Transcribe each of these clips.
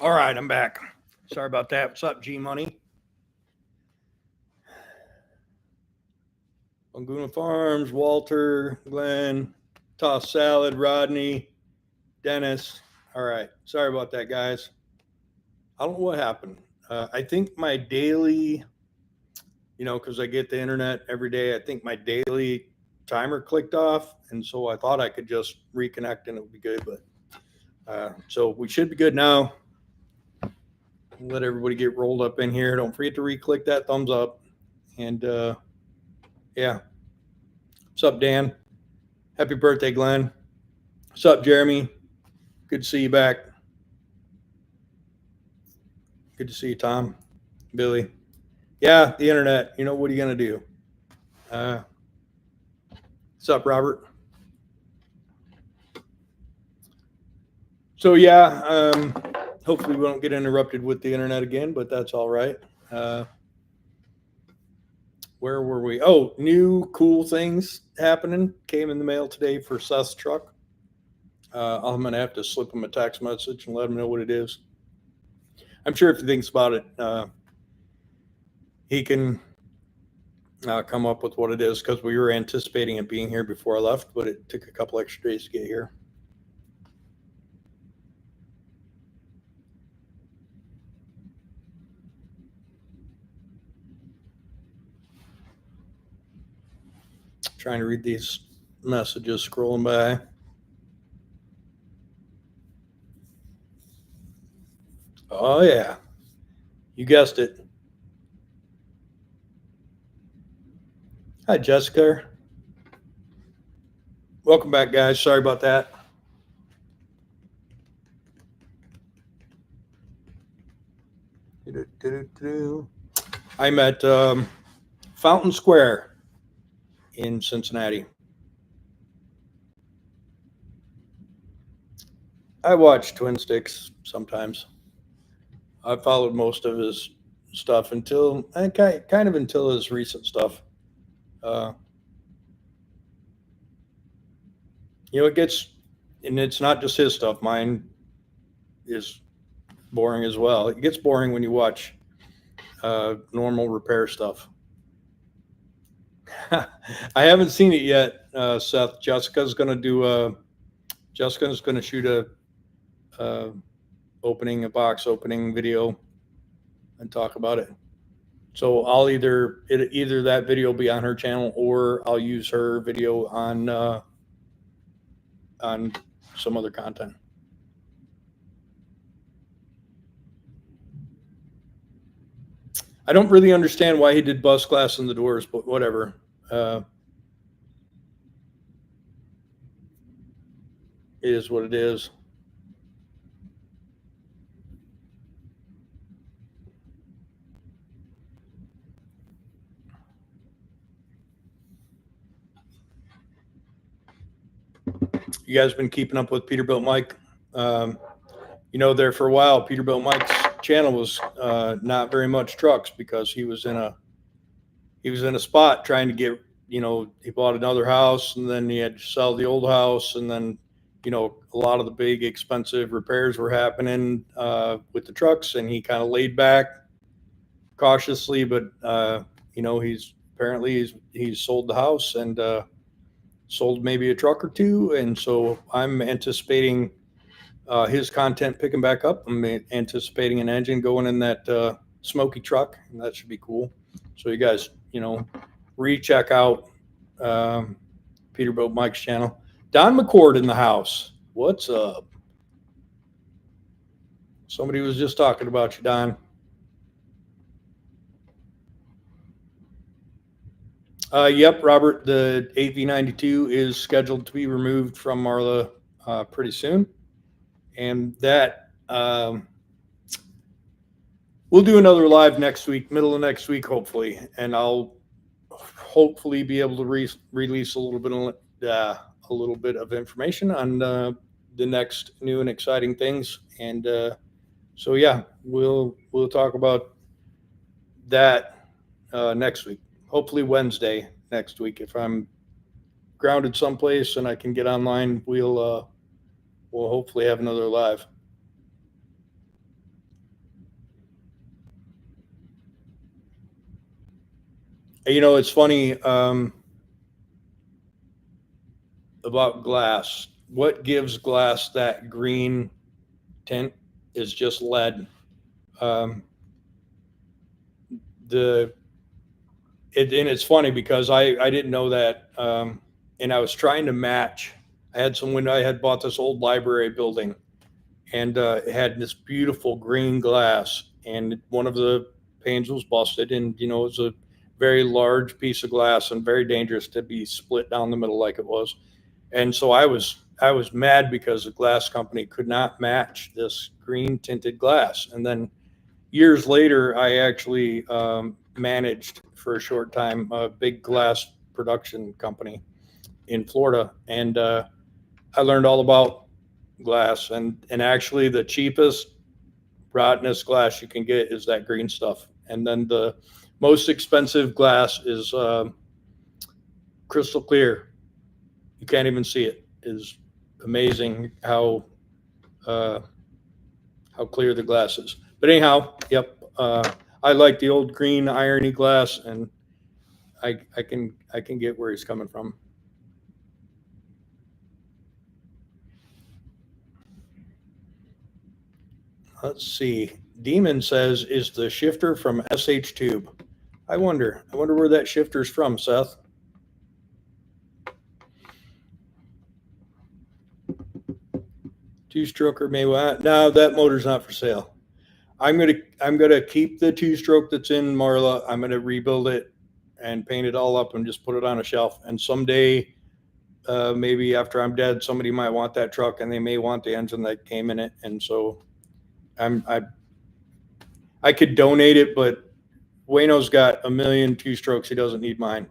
All right, I'm back. Sorry about that. What's up, G Money? Laguna Farms, Walter, Glenn, Toss Salad, Rodney, Dennis. All right. Sorry about that, guys. I don't know what happened. I think my daily, because I get the internet every day, I think my daily timer clicked off. And so I thought I could just reconnect and it would be good. But so we should be good now. Let everybody get rolled up in here. Don't forget to re-click that thumbs up. And yeah. What's up, Dan? Happy birthday, Glenn. What's up, Jeremy? Good to see you back. Good to see you, Tom. Billy. Yeah, the internet. What are you going to do? What's up, Robert? So, yeah, hopefully we won't get interrupted with the internet again, but that's all right. Where were we? Oh, new cool things happening. Came in the mail today for Seth's truck. I'm going to have to slip him a text message and let him know what it is. I'm sure if he thinks about it, he can come up with what it is, because we were anticipating it being here before I left, but it took a couple extra days to get here. Trying to read these messages scrolling by. Oh, yeah. You guessed it. Hi, Jessica. Welcome back, guys. Sorry about that. I'm at Fountain Square in Cincinnati. I watch Twin Sticks sometimes. I followed most of his stuff until his recent stuff. It gets, and it's not just his stuff. Mine is boring as well. It gets boring when you watch normal repair stuff. I haven't seen it yet, Seth. Jessica's going to shoot a box opening video and talk about it. So I'll either that video will be on her channel, or I'll use her video on some other content. I don't really understand why he did bust glass in the doors, but whatever. It is what it is. You guys been keeping up with Peterbilt Mike? There for a while, Peterbilt Mike's channel was not very much trucks, because he was in a spot trying to get, he bought another house, and then he had to sell the old house, and then a lot of the big expensive repairs were happening with the trucks, and he kind of laid back cautiously, but he's sold the house and sold maybe a truck or two, and so I'm anticipating his content picking back up. I'm anticipating an engine going in that smoky truck, and that should be cool. So you guys, recheck out Peterbilt Mike's channel. Don McCord in the house. What's up? Somebody was just talking about you, Don. Yep, Robert, the AV92 is scheduled to be removed from Marla pretty soon. And that we'll do another live next week, middle of next week, hopefully. And I'll hopefully be able to release a little bit of information on the next new and exciting things. And so yeah, we'll talk about that next week. Hopefully Wednesday next week. If I'm grounded someplace and I can get online, we'll hopefully have another live. You know, it's funny about glass. What gives glass that green tint is just lead. Um, the and it's funny because I didn't know that, and I was trying to match. I had some window. I had bought this old library building, and it had this beautiful green glass, and one of the panes was busted, and you know it was a very large piece of glass and very dangerous to be split down the middle like it was. And so I was mad because the glass company could not match this green tinted glass. And then years later, I actually managed for a short time a big glass production company in Florida, and I learned all about glass. And actually, the cheapest rottenest glass you can get is that green stuff. And then the most expensive glass is crystal clear. You can't even see it. Is amazing uh, how clear the glass is. But anyhow, yep. I like the old green irony glass, and I can get where he's coming from. Let's see. Demon says, "Is the shifter from SH Tube?" I wonder. I wonder where that shifter's from, Seth. Two stroker may want. No, that motor's not for sale. I'm gonna keep the two stroke that's in Marla. I'm gonna rebuild it and paint it all up and just put it on a shelf. And someday, maybe after I'm dead, somebody might want that truck and they may want the engine that came in it. And so I'm I could donate it, but Wayno's got a million two strokes. He doesn't need mine.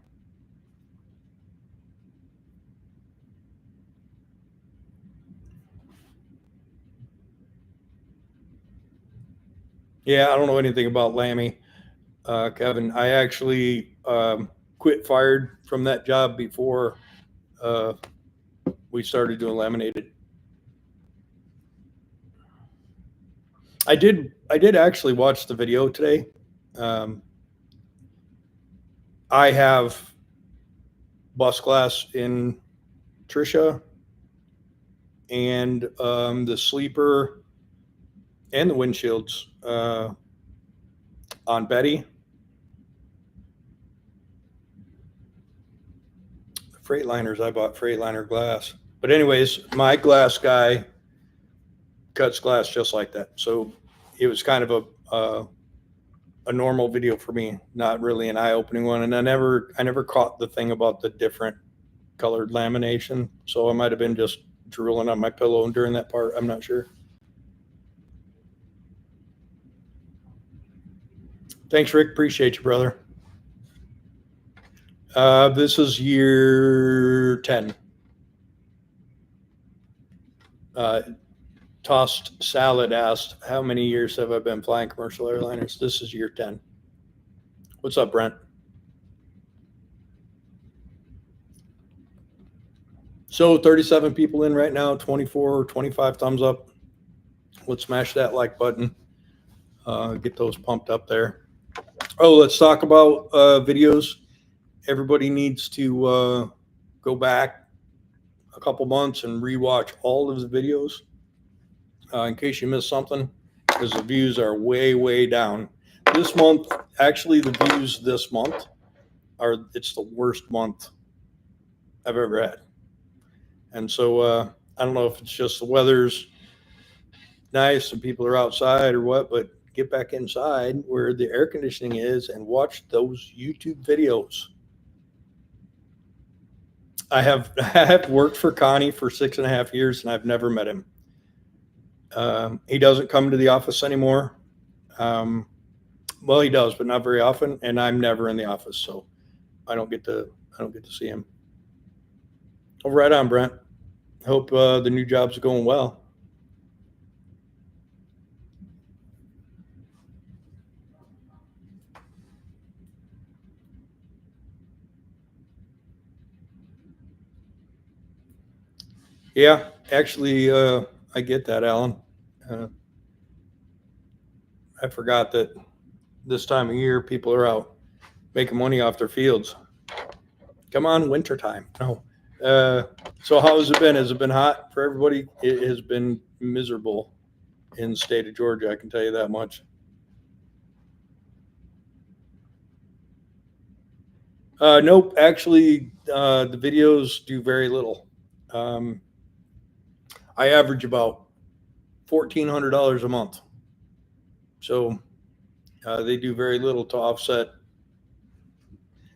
Yeah, I don't know anything about Lammy, Kevin. I actually quit fired from that job before uh, we started doing laminated. I did actually watch the video today. Um, I have bus glass in Trisha and the sleeper and the windshields on Betty. Freightliners, I bought Freightliner glass. But anyways, my glass guy cuts glass just like that. So it was kind of a normal video for me, not really an eye-opening one. And I never caught the thing about the different colored lamination. So I might have been just drooling on my pillow during that part. I'm not sure. Thanks, Rick. Appreciate you, brother. This is year 10. Tossed Salad asked, how many years have I been flying commercial airliners? This is year 10. What's up, Brent? So 37 people in right now, 24 or 25 thumbs up. Let's smash that like button. Get those pumped up there. Oh, let's talk about videos. Everybody needs to go back a couple months and rewatch all of the videos in case you missed something, because the views are way, way down. This month, actually, the views this month it's the worst month I've ever had. And so I don't know if it's just the weather's nice and people are outside or what, but get back inside where the air conditioning is and watch those YouTube videos. I have worked for Connie for 6.5 years and I've never met him. He doesn't come to the office anymore. Well, he does, but not very often. And I'm never in the office, so I don't get to see him. Oh, right on, Brent. Hope the new job's going well. Yeah, actually, I get that, Alan. Uh, I forgot that this time of year people are out. making money off their fields. Come on, wintertime. No. So how has it been? Has it been hot for everybody? It has been miserable in the state of Georgia, I can tell you that much. Nope. Actually, the videos do very little. I average about $1,400 a month. So they do very little to offset.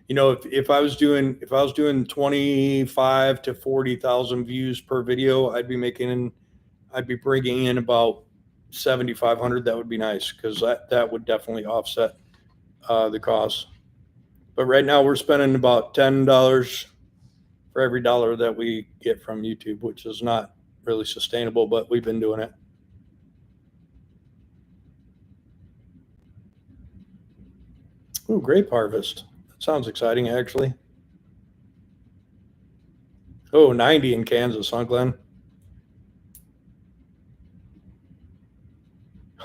You know, if I was doing 25 to 40,000 views per video, I'd be bringing in about 7,500. That would be nice because that would definitely offset the cost. But right now we're spending about $10 for every dollar that we get from YouTube, which is not really sustainable, but we've been doing it. Ooh, grape harvest. That sounds exciting, actually. Oh, 90 in Kansas, huh, Glenn?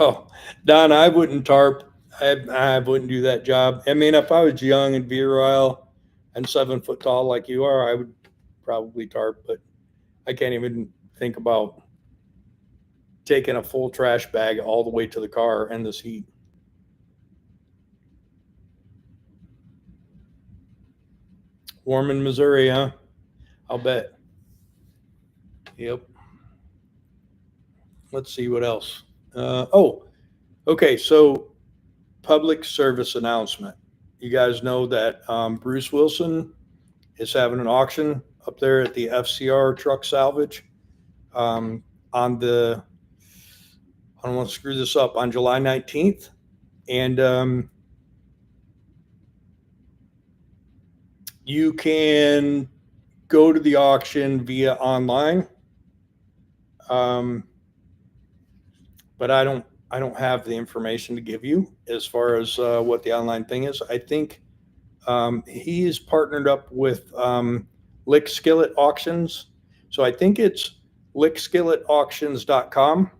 Oh, Don, I wouldn't tarp. I wouldn't do that job. I mean, if I was young and virile and 7 foot tall like you are, I would probably tarp, but I can't even think about taking a full trash bag all the way to the car in this heat. Warm in Missouri, huh? I'll bet. Yep. Let's see what else. Okay. So, public service announcement. You guys know that Bruce Wilson is having an auction up there at the FCR Truck Salvage on the, I don't want to screw this up, on July 19th. And you can go to the auction via online. But I don't have the information to give you as far as what the online thing is. I think he is partnered up with Lick Skillet Auctions. So I think it's lickskilletauctions.com.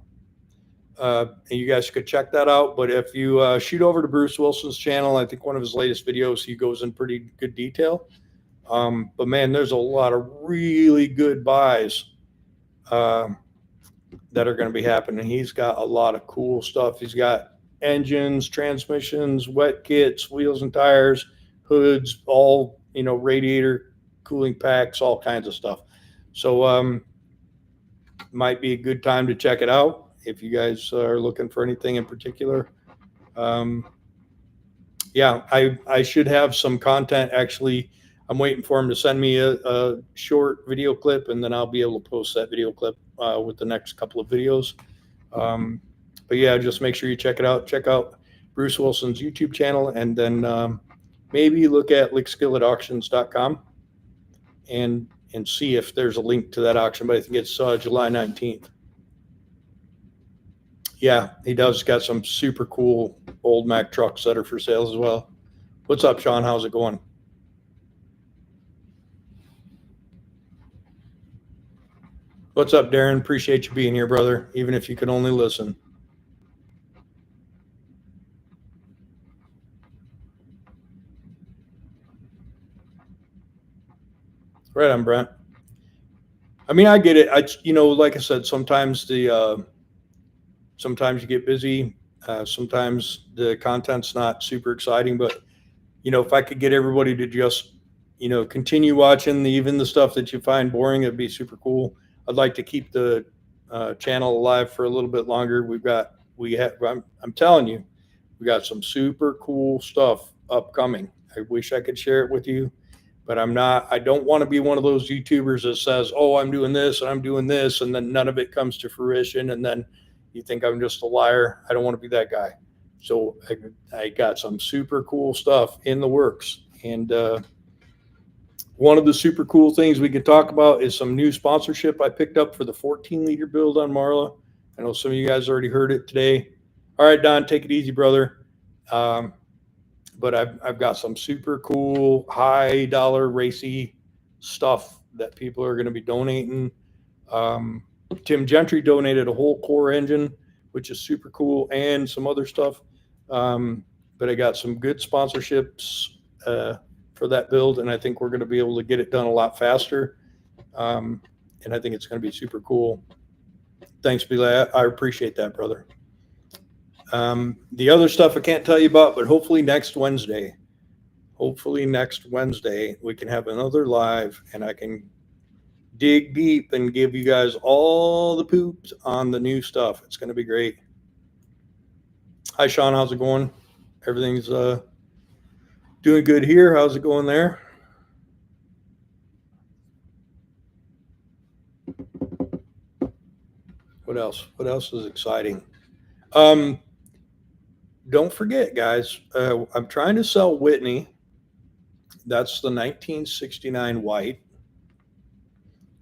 And you guys could check that out. But if you shoot over to Bruce Wilson's channel, I think one of his latest videos, he goes in pretty good detail. But man, there's a lot of really good buys that are going to be happening. He's got a lot of cool stuff. He's got engines, transmissions, wet kits, wheels and tires, hoods, all, radiator cooling packs, all kinds of stuff. So might be a good time to check it out if you guys are looking for anything in particular. Yeah, I should have some content. Actually, I'm waiting for him to send me a short video clip, and then I'll be able to post that video clip with the next couple of videos. But yeah, just make sure you check it out. Check out Bruce Wilson's YouTube channel, and then maybe look at lickskilletauctions.com and see if there's a link to that auction. But I think it's July 19th. Yeah, he does got some super cool old Mack trucks that are for sale as well. What's up, Sean? How's it going? What's up, Darren? Appreciate you being here, brother, even if you can only listen. Right on, Brent. I mean, I get it. Like I said, sometimes sometimes you get busy. Sometimes the content's not super exciting, but if I could get everybody to just, continue watching even the stuff that you find boring, it'd be super cool. I'd like to keep the channel alive for a little bit longer. I'm telling you, we got some super cool stuff upcoming. I wish I could share it with you, but I don't want to be one of those YouTubers that says, oh, I'm doing this and I'm doing this, and then none of it comes to fruition. And then you think I'm just a liar. I don't want to be that guy. So I got some super cool stuff in the works. And one of the super cool things we could talk about is some new sponsorship I picked up for the 14-liter build on Marla. I know some of you guys already heard it today. All right, Don, take it easy, brother. But I've got some super cool high dollar racy stuff that people are going to be donating. Tim Gentry donated a whole core engine, which is super cool, and some other stuff. But I got some good sponsorships for that build, and I think we're going to be able to get it done a lot faster. And I think it's going to be super cool. Thanks, Billy. I appreciate that, brother. The other stuff I can't tell you about, but hopefully next Wednesday, we can have another live and I can dig deep and give you guys all the poops on the new stuff. It's going to be great. Hi, Sean. How's it going? Everything's doing good here. How's it going there? What else? What else is exciting? Don't forget, guys, I'm trying to sell Whitney. That's the 1969 white.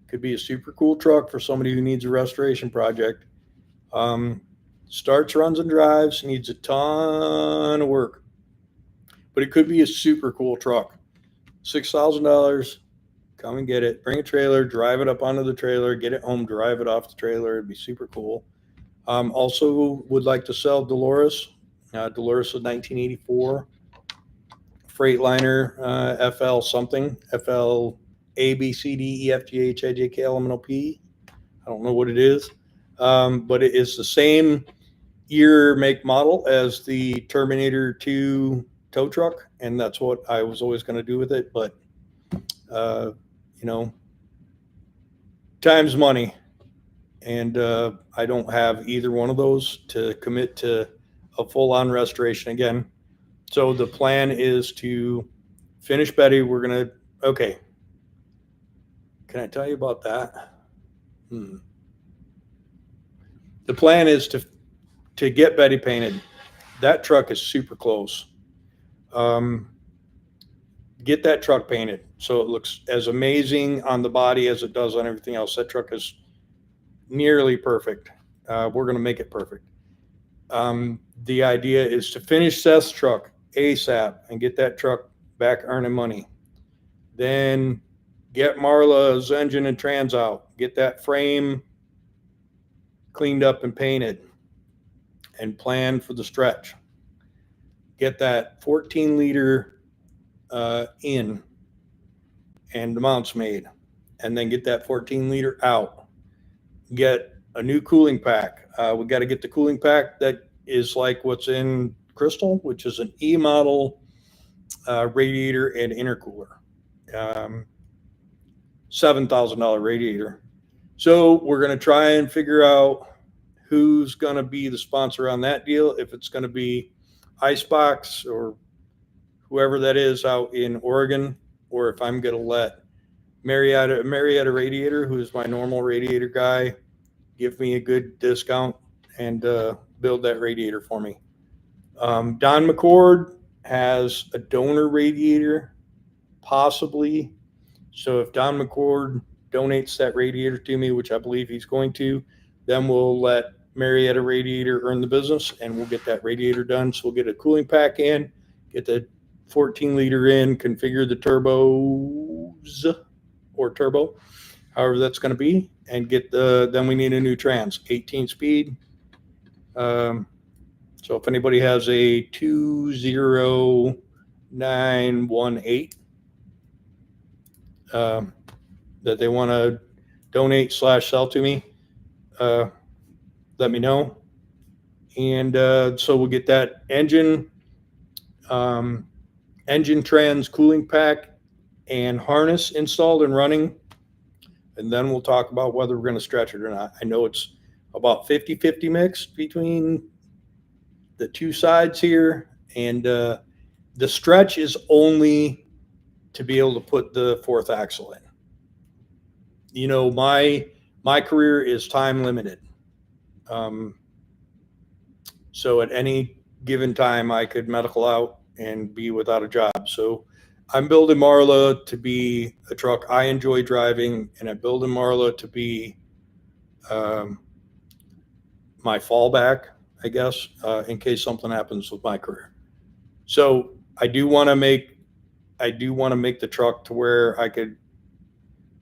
Could be a super cool truck for somebody who needs a restoration project. Starts, runs, and drives, needs a ton of work. But it could be a super cool truck. $6,000. Come and get it. Bring a trailer, drive it up onto the trailer, get it home, drive it off the trailer. It'd be super cool. Also would like to sell Dolores. Dolores is 1984. Freightliner, FL something. FL A, B, C, D, E, F, G, H, I, J, K, L, M, N, O, P. I don't know what it is. But it is the same year, make, model as the Terminator 2 tow truck. And that's what I was always going to do with it. But, time's money. And I don't have either one of those to commit to a full-on restoration again. So the plan is to finish Betty. We're going to, okay. Can I tell you about that? The plan is to get Betty painted. That truck is super close. Get that truck painted so it looks as amazing on the body as it does on everything else. That truck is nearly perfect. We're going to make it perfect. The idea is to finish Seth's truck ASAP and get that truck back earning money. Then get Marla's engine and trans out. Get that frame cleaned up and painted and plan for the stretch. Get that 14-liter in and the mounts made. And then get that 14-liter out. Get a new cooling pack. We got to get the cooling pack that is like what's in Crystal, which is an E model radiator and intercooler. $7,000 radiator. So we're going to try and figure out who's going to be the sponsor on that deal. If it's going to be Icebox or whoever that is out in Oregon, or if I'm going to let Marietta Radiator, who is my normal radiator guy, give me a good discount and build that radiator for me. Don McCord has a donor radiator, possibly. So if Don McCord donates that radiator to me, which I believe he's going to, then we'll let Marietta Radiator earn the business and we'll get that radiator done. So we'll get a cooling pack in, get the 14-liter in, configure the turbos or turbo, however that's going to be, and get then we need a new trans, 18 speed. So if anybody has a 20918 that they want to donate / sell to me, let me know. And so we'll get that engine trans, cooling pack, and harness installed and running. And then we'll talk about whether we're going to stretch it or not. I know it's about 50-50 mix between the two sides here. And the stretch is only to be able to put the fourth axle in. You know, my career is time limited. So at any given time, I could medical out and be without a job. So I'm building Marla to be a truck I enjoy driving, and I'm building Marla to be my fallback, I guess, in case something happens with my career. So I do want to make the truck to where I could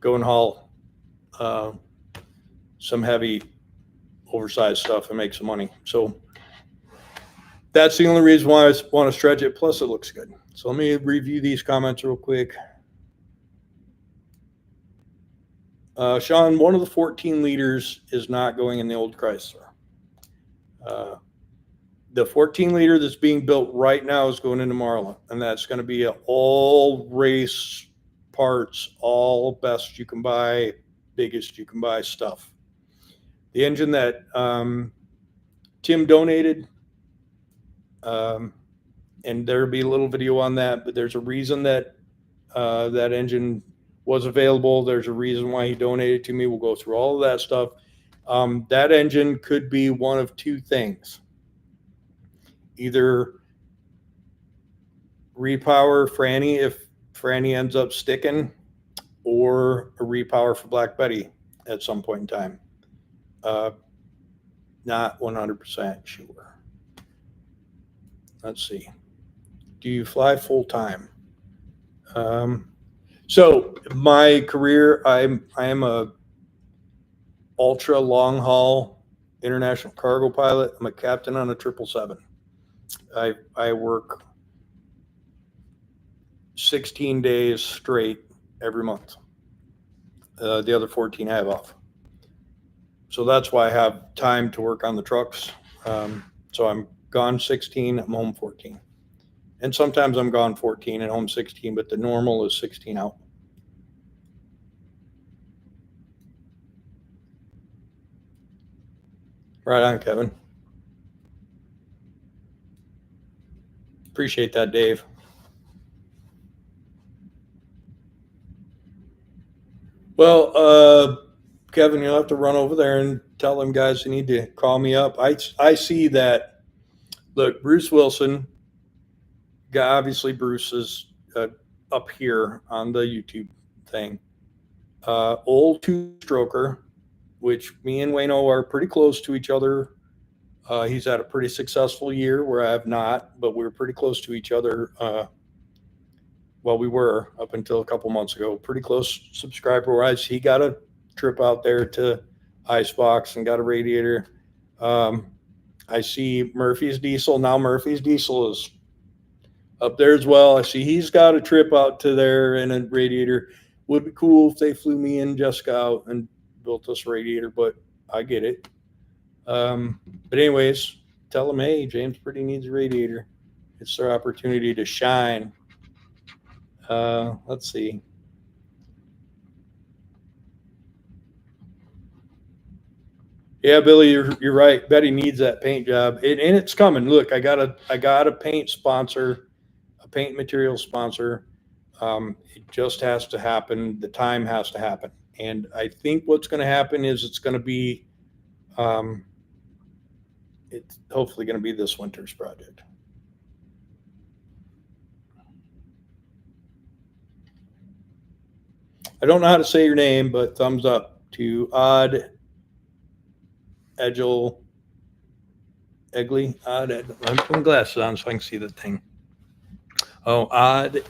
go and haul some heavy, oversized stuff and make some money. So That's the only reason why I want to stretch it. Plus, it looks good. So let me review these comments real quick. Sean, one of the 14 liters is not going in the old Chrysler. The 14 liter that's being built right now is going into Marla, and that's going to be all race parts, all best you can buy, biggest you can buy stuff. The engine that Tim donated, and there'll be a little video on that, but there's a reason that that engine was available. There's a reason why he donated to me. We'll go through all of that stuff. That engine could be one of two things. Either repower Franny if Franny ends up sticking, or a repower for Black Betty at some point in time. Not 100% sure. Let's see. Do you fly full time? So my career, I am a ultra long haul international cargo pilot. I'm a captain on a 777. I work 16 days straight every month. The other 14 I have off. So that's why I have time to work on the trucks. So I'm gone 16, I'm home 14. And sometimes I'm gone 14 and home 16, but the normal is 16 out. Right on, Kevin. Appreciate that, Dave. Well, Kevin, you'll have to run over there and tell them guys you need to call me up. I see that. Look, Bruce Wilson, obviously Bruce is up here on the YouTube thing. Old two-stroker, which me and Wayno are pretty close to each other. He's had a pretty successful year where I have not, but we're pretty close to each other. Well, we were up until a couple months ago, pretty close subscriber-wise. He got a trip out there to Icebox and got a radiator. I see Murphy's Diesel. Now Murphy's Diesel is up there as well. I see he's got a trip out to there and a radiator. Would be cool if they flew me and Jessica out and built us a radiator, but I get it. But anyways, tell them, hey, James Pretty needs a radiator. It's their opportunity to shine. Let's see. Yeah, Billy, you're right. Betty needs that paint job, and it's coming. Look, I got a paint sponsor, a paint material sponsor. It just has to happen. The time has to happen, and I think what's going to happen is it's going to be, it's hopefully going to be this winter's project. I don't know how to say your name, but thumbs up to Odd Eggle. I'm putting glasses on so I can see the thing. Oh, Odd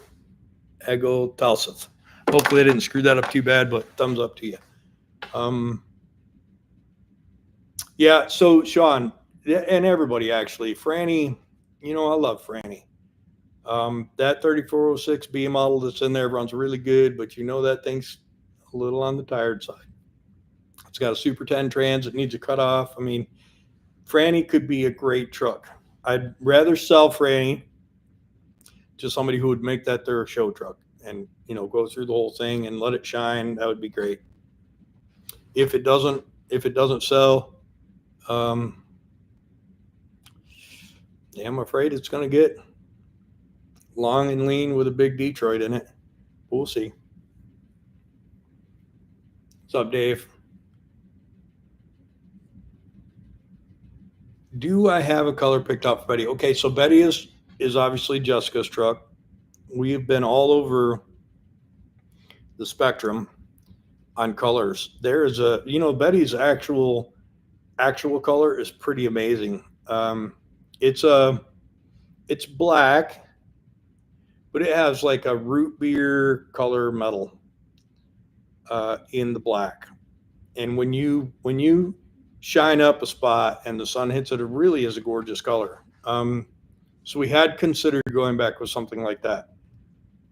Eggle Talsith. Hopefully I didn't screw that up too bad, but thumbs up to you. Yeah, so Sean, and everybody actually, Franny, I love Franny. That 3406 B model that's in there runs really good, but that thing's a little on the tired side. It's got a Super 10 trans. It needs a cutoff. I mean, Franny could be a great truck. I'd rather sell Franny to somebody who would make that their show truck and, go through the whole thing and let it shine. That would be great. If it doesn't sell, I'm afraid it's going to get long and lean with a big Detroit in it. We'll see. What's up, Dave? Do I have a color picked out for Betty? Okay, so Betty is obviously Jessica's truck. We've been all over the spectrum on colors. There is Betty's actual color is pretty amazing. It's black, but it has like a root beer color metal in the black. And when you shine up a spot and the sun hits it, it really is a gorgeous color. So we had considered going back with something like that.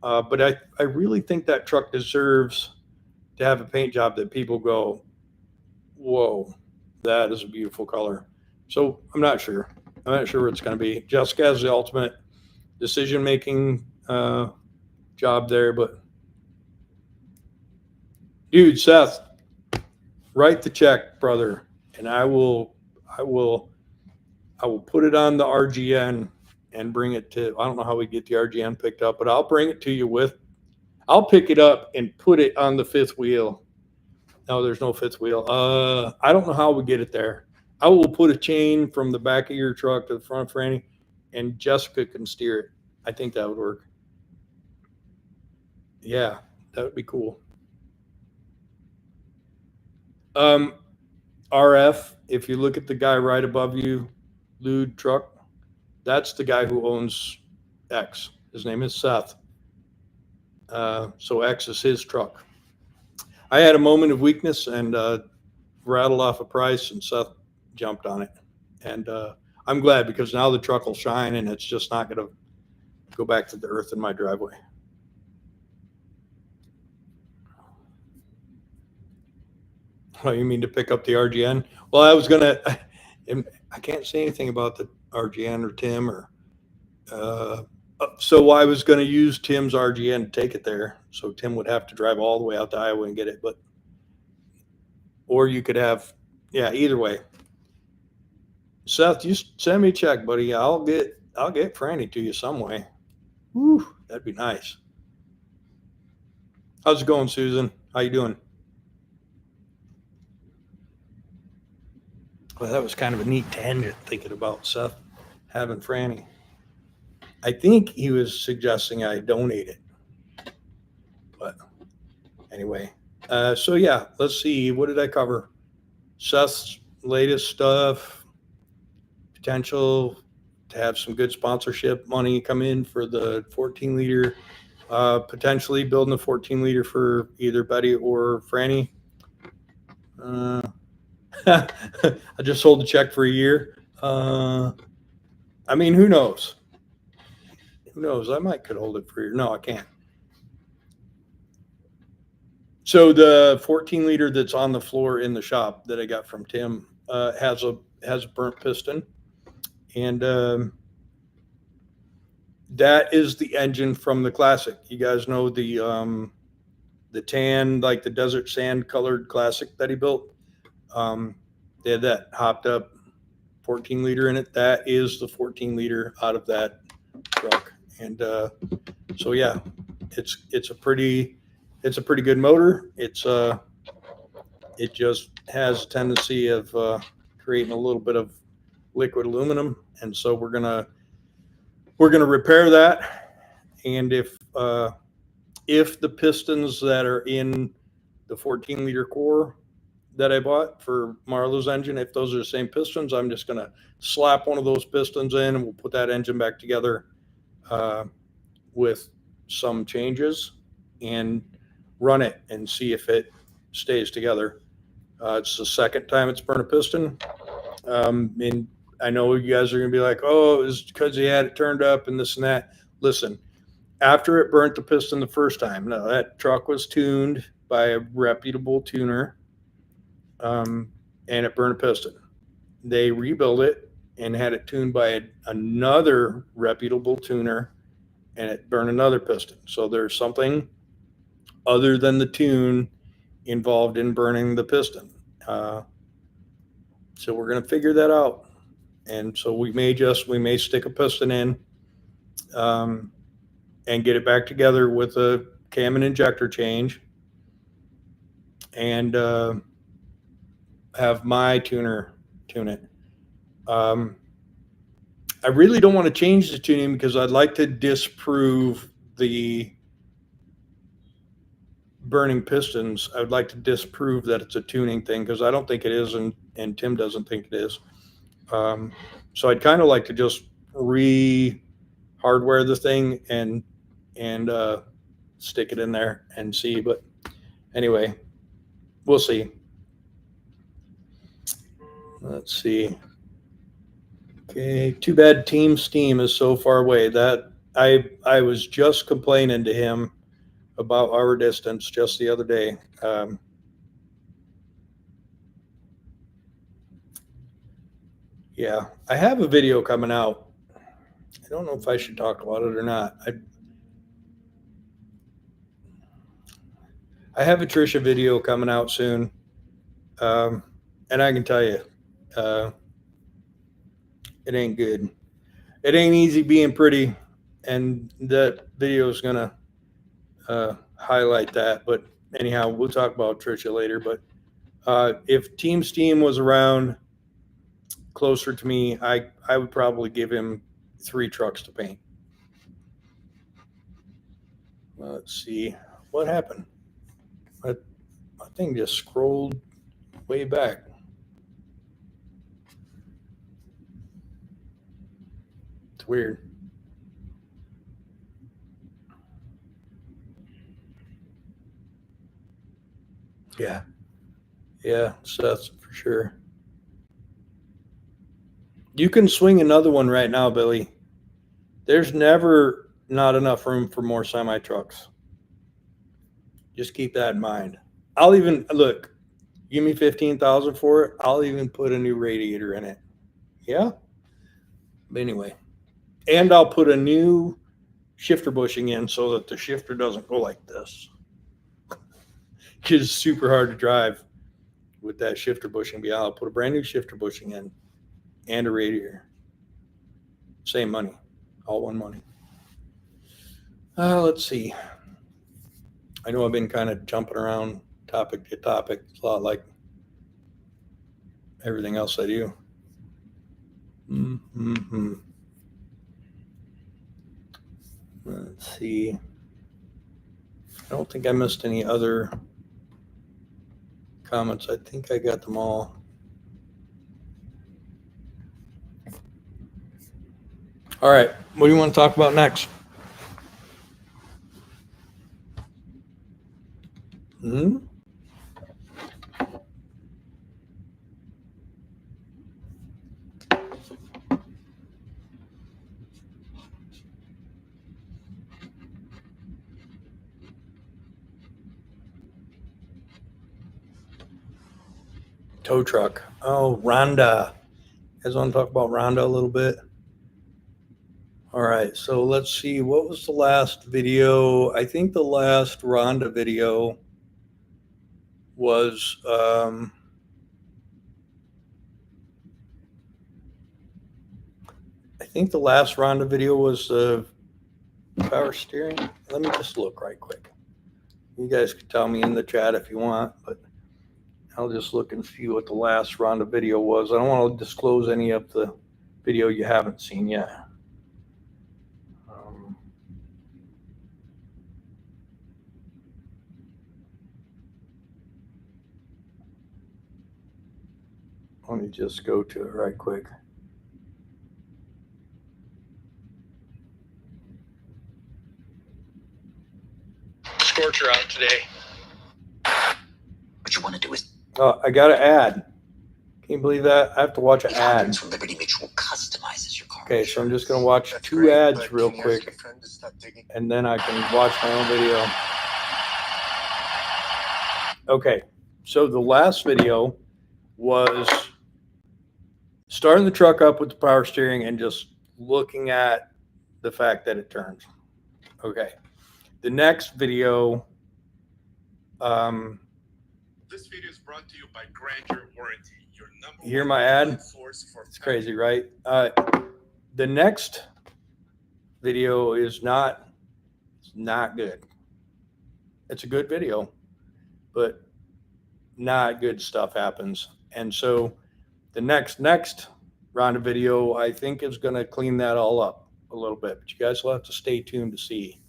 But I really think that truck deserves to have a paint job that people go, whoa, that is a beautiful color. So I'm not sure. I'm not sure what it's going to be. Jessica has the ultimate decision-making job there, but dude, Seth, write the check, brother, and I will put it on the RGN and bring it to. I don't know how we get the RGN picked up, but I'll bring it to you with. I'll pick it up and put it on the fifth wheel. No, there's no fifth wheel. I don't know how we get it there. I will put a chain from the back of your truck to the front of Franny, and Jessica can steer it. I think that would work. Yeah, that would be cool. RF, if you look at the guy right above you, Lude Truck, that's the guy who owns X. His name is Seth. So X is his truck. I had a moment of weakness and rattled off a price, and Seth jumped on it. And I'm glad, because now the truck will shine and it's just not going to go back to the earth in my driveway. Oh, you mean to pick up the RGN? Well, I was going to, I can't say anything about the RGN or Tim or, so I was going to use Tim's RGN to take it there. So Tim would have to drive all the way out to Iowa and get it. But, or you could have, yeah, either way. Seth, you send me a check, buddy. I'll get Franny to you some way. Whew, that'd be nice. How's it going, Susan? How you doing? Well, that was kind of a neat tangent, thinking about Seth having Franny. I think he was suggesting I donate it. But anyway, so yeah, let's see. What did I cover? Seth's latest stuff, potential to have some good sponsorship money come in for the 14 liter, potentially building a 14 liter for either Betty or Franny. I just sold a check for a year. I mean, who knows? Who knows? I might could hold it for a year. No, I can't. So the 14 liter that's on the floor in the shop that I got from Tim has a burnt piston, and that is the engine from the Classic. You guys know the tan, like the desert sand colored Classic that he built. They had that hopped up 14 liter in it. That is the 14 liter out of that truck, and so yeah, it's a pretty good motor. It just has a tendency of creating a little bit of liquid aluminum, and so we're gonna repair that. And if the pistons that are in the 14 liter core that I bought for Marlowe's engine, if those are the same pistons, I'm just gonna slap one of those pistons in, and we'll put that engine back together with some changes and run it and see if it stays together. It's the second time it's burned a piston. And I know you guys are going to be like, oh, it was because he had it turned up and this and that. Listen, after it burnt the piston the first time, no, that truck was tuned by a reputable tuner, and it burned a piston. They rebuilt it and had it tuned by another reputable tuner, and it burned another piston. So there's something other than the tune involved in burning the piston. So we're going to figure that out. And so we may stick a piston in and get it back together with a cam and injector change, and have my tuner tune it. I really don't want to change the tuning because I'd like to disprove the burning pistons. I would like to disprove that it's a tuning thing, because I don't think it is, and Tim doesn't think it is. So I'd kind of like to just hardware the thing and stick it in there and see. But anyway, we'll see. Let's see. Okay, too bad Team Steam is so far away. That I was just complaining to him about our distance just the other day. Yeah, I have a video coming out. I don't know if I should talk about it or not. I have a Trisha video coming out soon, and I can tell you, it ain't good. It ain't easy being pretty, and that video is gonna highlight that. But anyhow, we'll talk about Trisha later. But if Team Steam was around closer to me, I would probably give him 3 trucks to paint. Let's see what happened. My thing just scrolled way back. It's weird. Yeah, Seth for sure. You can swing another one right now, Billy. There's never not enough room for more semi trucks. Just keep that in mind. I'll even look. Give me 15,000 for it. I'll even put a new radiator in it. Yeah. But anyway, and I'll put a new shifter bushing in so that the shifter doesn't go like this. It's super hard to drive with that shifter bushing. But I'll put a brand new shifter bushing in and a radiator. Same money, all one money. Let's see. I know I've been kind of jumping around topic to topic. It's a lot like everything else I do. Mm-hmm. Let's see. I don't think I missed any other comments. I think I got them all. All right. What do you want to talk about next? Hmm? Tow truck. Oh, Rhonda. You guys want to talk about Rhonda a little bit? All right. So let's see. What was the last video? I think the last Rhonda video was I think the last Rhonda video was power steering. Let me just look right quick. You guys can tell me in the chat if you want, but I'll just look and see what the last Rhonda video was. I don't want to disclose any of the video you haven't seen yet. Let me just go to it right quick. Scorcher out today. What you want to do is. Oh, I got an ad. Can you believe that? I have to watch an ad. From Liberty Mutual customizes your car. Okay, so I'm just going to watch 2 ads real quick, and then I can watch my own video. Okay, so the last video was starting the truck up with the power steering and just looking at the fact that it turns. Okay, the next video. This video is brought to you by Grandeur Warranty. Your number You hear my ad? It's crazy, right? The next video is not good. It's a good video, but not good stuff happens. And so the next round of video, I think, is going to clean that all up a little bit. But you guys will have to stay tuned to see.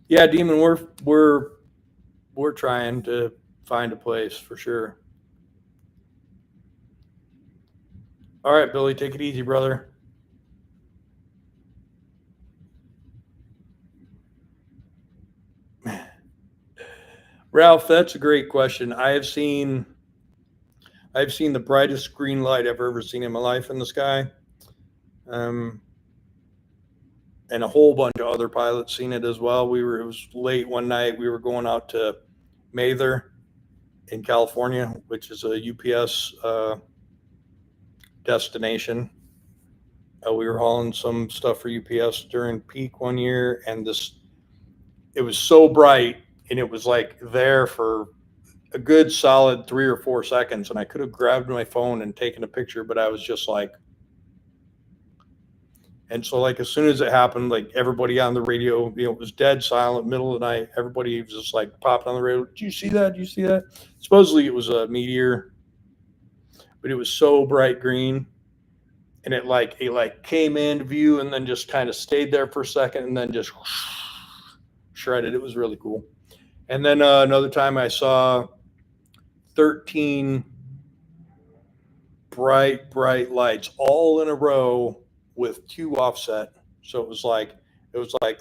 Yeah, Demon, we're trying to find a place for sure. All right, Billy, take it easy, brother. Ralph, that's a great question. I've seen I've seen the brightest green light I've ever seen in my life in the sky. And a whole bunch of other pilots seen it as well. It was late one night. We were going out to Mather in California, which is a UPS destination. We were hauling some stuff for UPS during peak one year, and it was so bright, and it was like there for a good solid 3 or 4 seconds, and I could have grabbed my phone and taken a picture, but I was just like, and so like as soon as it happened, like everybody on the radio, it was dead silent, middle of the night. Everybody was just like popping on the radio. Did you see that? Did you see that? Supposedly it was a meteor, but it was so bright green, and it came into view and then just kind of stayed there for a second and then just shredded. It was really cool. And then another time I saw 13 bright lights all in a row with 2 offset. So it was like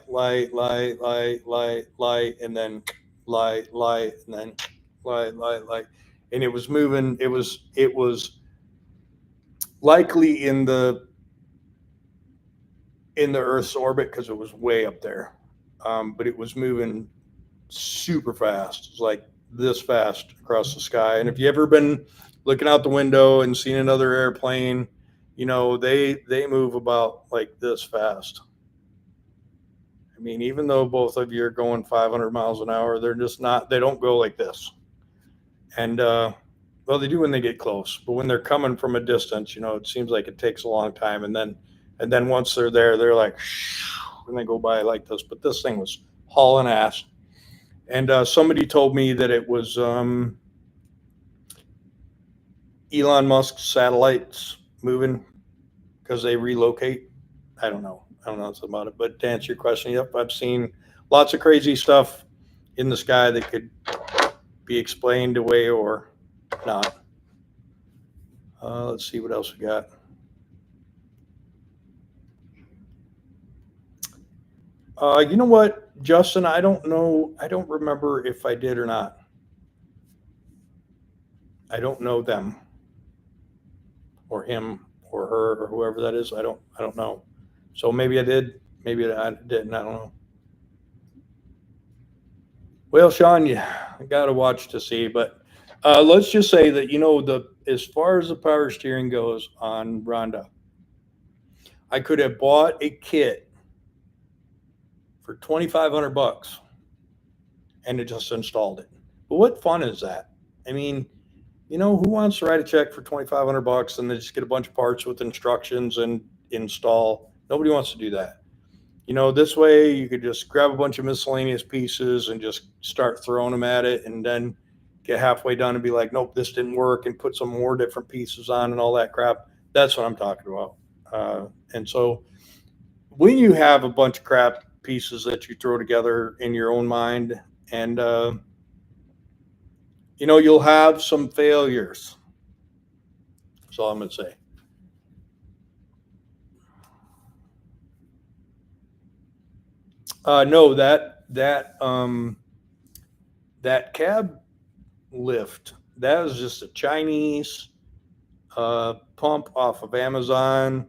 light, and then light, and then light. And it was moving. It was likely in the Earth's orbit because it was way up there. But it was moving super fast. It was like this fast across the sky. And if you ever been looking out the window and seen another airplane, they move about like this fast. I mean, even though both of you are going 500 miles an hour, they're just not, they don't go like this. And, well, they do when they get close, but when they're coming from a distance, it seems like it takes a long time. And then once they're there, they're like, when they go by like this, but this thing was hauling ass. And somebody told me that it was Elon Musk's satellites moving because they relocate. I don't know nothing about it. But to answer your question, yep, I've seen lots of crazy stuff in the sky that could be explained away or not. Let's see what else we got. You know what, Justin? I don't know. I don't remember if I did or not. I don't know them or him or her or whoever that is. I don't know. So maybe I did. Maybe I didn't. I don't know. Well, Sean, you got to watch to see. But let's just say that as far as the power steering goes on Rhonda, I could have bought a kit for $2,500 and it just installed it. But what fun is that? I mean, who wants to write a check for $2,500 and then just get a bunch of parts with instructions and install? Nobody wants to do that. This way you could just grab a bunch of miscellaneous pieces and just start throwing them at it, and then get halfway done and be like, nope, this didn't work, and put some more different pieces on and all that crap. That's what I'm talking about. And so when you have a bunch of crap pieces that you throw together in your own mind, and you'll have some failures. That's all I'm going to say. No, that cab lift, that was just a Chinese pump off of Amazon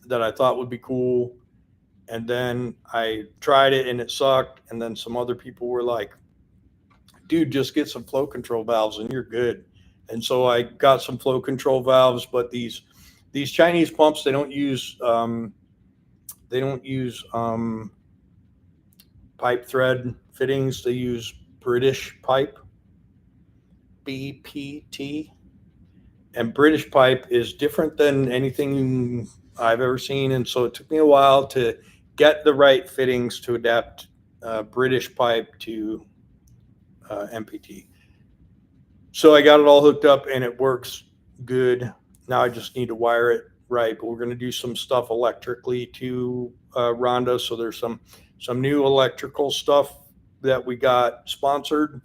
that I thought would be cool. And then I tried it and it sucked. And then some other people were like, dude, just get some flow control valves and you're good. And so I got some flow control valves, but these Chinese pumps, they don't use pipe thread fittings. They use British pipe, BPT. And British pipe is different than anything I've ever seen. And so it took me a while to get the right fittings to adapt British pipe to MPT. So I got it all hooked up and it works good. Now I just need to wire it right. But we're going to do some stuff electrically to Rhonda. So there's some new electrical stuff that we got sponsored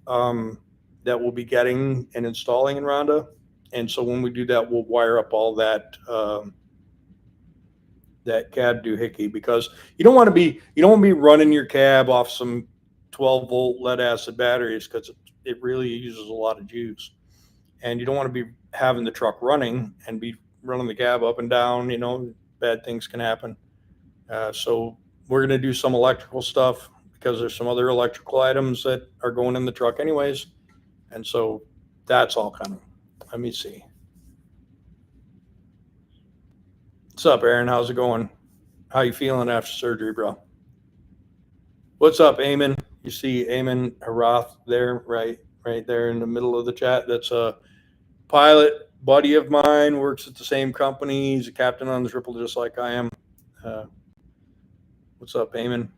that we'll be getting and installing in Rhonda. And so when we do that, we'll wire up all that cab doohickey, because you don't want to be running your cab off some 12-volt lead acid batteries, because it really uses a lot of juice. and you don't want to be having the truck running and be running the cab up and down. You know, bad things can happen. So we're going to do some electrical stuff because there's some other electrical items that are going in the truck anyways. And so that's all coming. Let me see. What's up, Aaron? How's it going? How you feeling after surgery, bro? What's up, Eamon? You see Eamon Harath there, right there in the middle of the chat. That's a pilot buddy of mine, works at the same company. He's a captain on the triple just like I am. What's up, Eamon?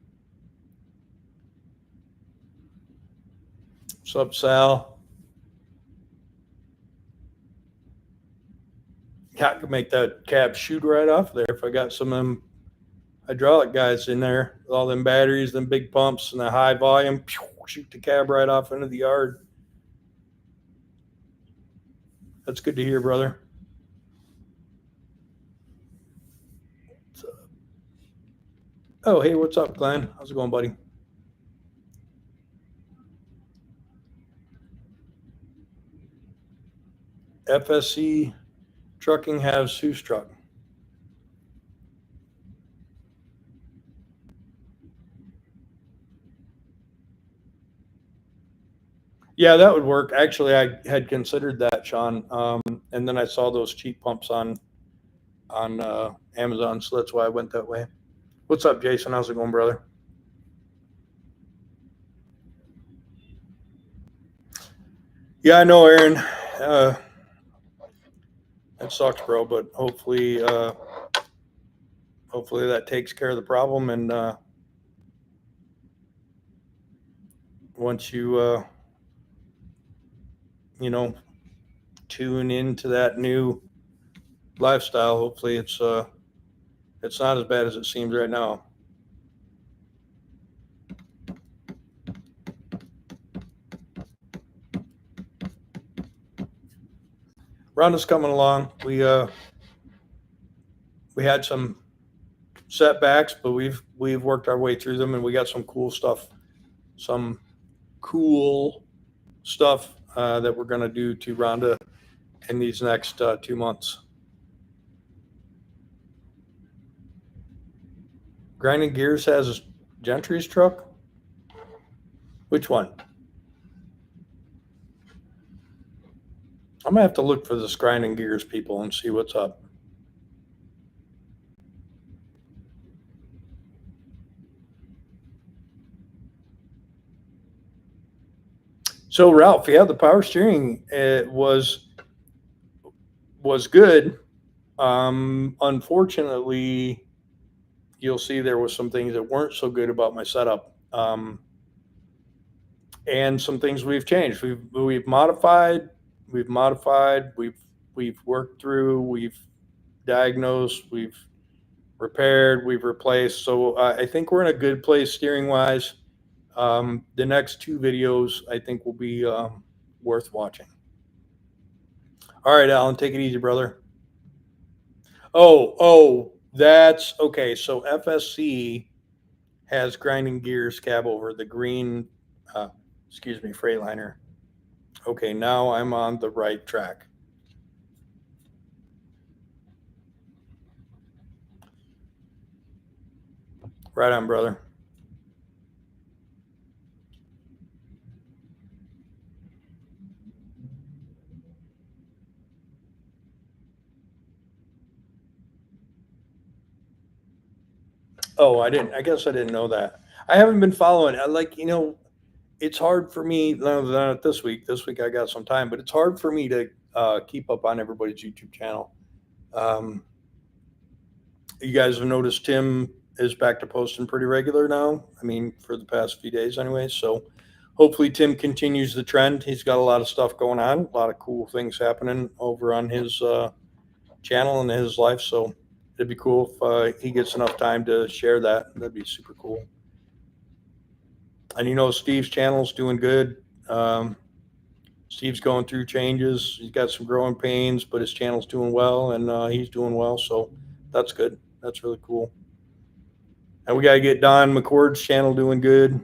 What's up, Sal? I could make that cab shoot right off there if I got some of them hydraulic guys in there with all them batteries, them big pumps, and the high volume. Shoot the cab right off into the yard. That's good to hear, brother. Oh, hey, what's up, Glenn? How's it going, buddy? FSC Trucking has whose truck? Yeah, that would work. Actually, I had considered that, Sean, and then I saw those cheap pumps on Amazon, so that's why I went that way. What's up, Jason? How's it going, brother? Yeah, I know, Aaron. That sucks, bro. But hopefully that takes care of the problem. And once you tune into that new lifestyle, hopefully it's not as bad as it seems right now. Rhonda's coming along. We had some setbacks, but we've worked our way through them, and we got some cool stuff that we're going to do to Rhonda in these next 2 months. Grinding Gears has Gentry's truck? Which one? I'm going to have to look for this Grinding Gears people and see what's up. So, Ralph, yeah, the power steering was good. Unfortunately, you'll see there was some things that weren't so good about my setup. And some things we've changed. We've modified, we've worked through, we've diagnosed, we've repaired, we've replaced. So I think we're in a good place steering wise. The next 2 videos I think will be worth watching. All right, Alan, take it easy, brother. Oh, that's okay. So FSC has Grinding Gears cab over the green, Freightliner. Okay, now I'm on the right track. Right on, brother. Oh, I guess I didn't know that. I haven't been following. It's hard for me. Not this week. This week I got some time, but it's hard for me to keep up on everybody's YouTube channel. You guys have noticed Tim is back to posting pretty regular now. I mean, for the past few days anyway. So hopefully Tim continues the trend. He's got a lot of stuff going on, a lot of cool things happening over on his channel and his life. So it'd be cool if he gets enough time to share that. That'd be super cool. And Steve's channel's doing good. Steve's going through changes. He's got some growing pains, but his channel's doing well, and he's doing well. So that's good. That's really cool. And we got to get Don McCord's channel doing good.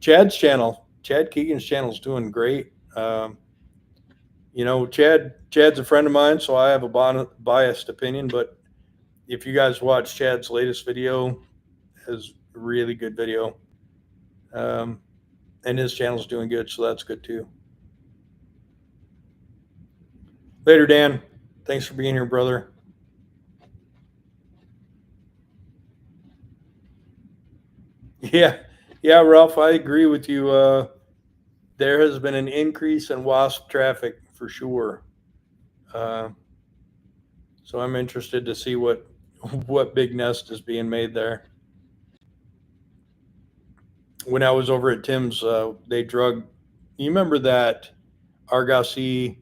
Chad Keegan's channel is doing great. you know, Chad's a friend of mine, so I have a biased opinion, but if you guys watch Chad's latest video, is a really good video. And his channel's doing good, so that's good too. Later, Dan. Thanks for being here, brother. Yeah, Ralph, I agree with you. There has been an increase in wasp traffic for sure. So I'm interested to see what big nest is being made there. When I was over at Tim's, they drug. You remember that Argosy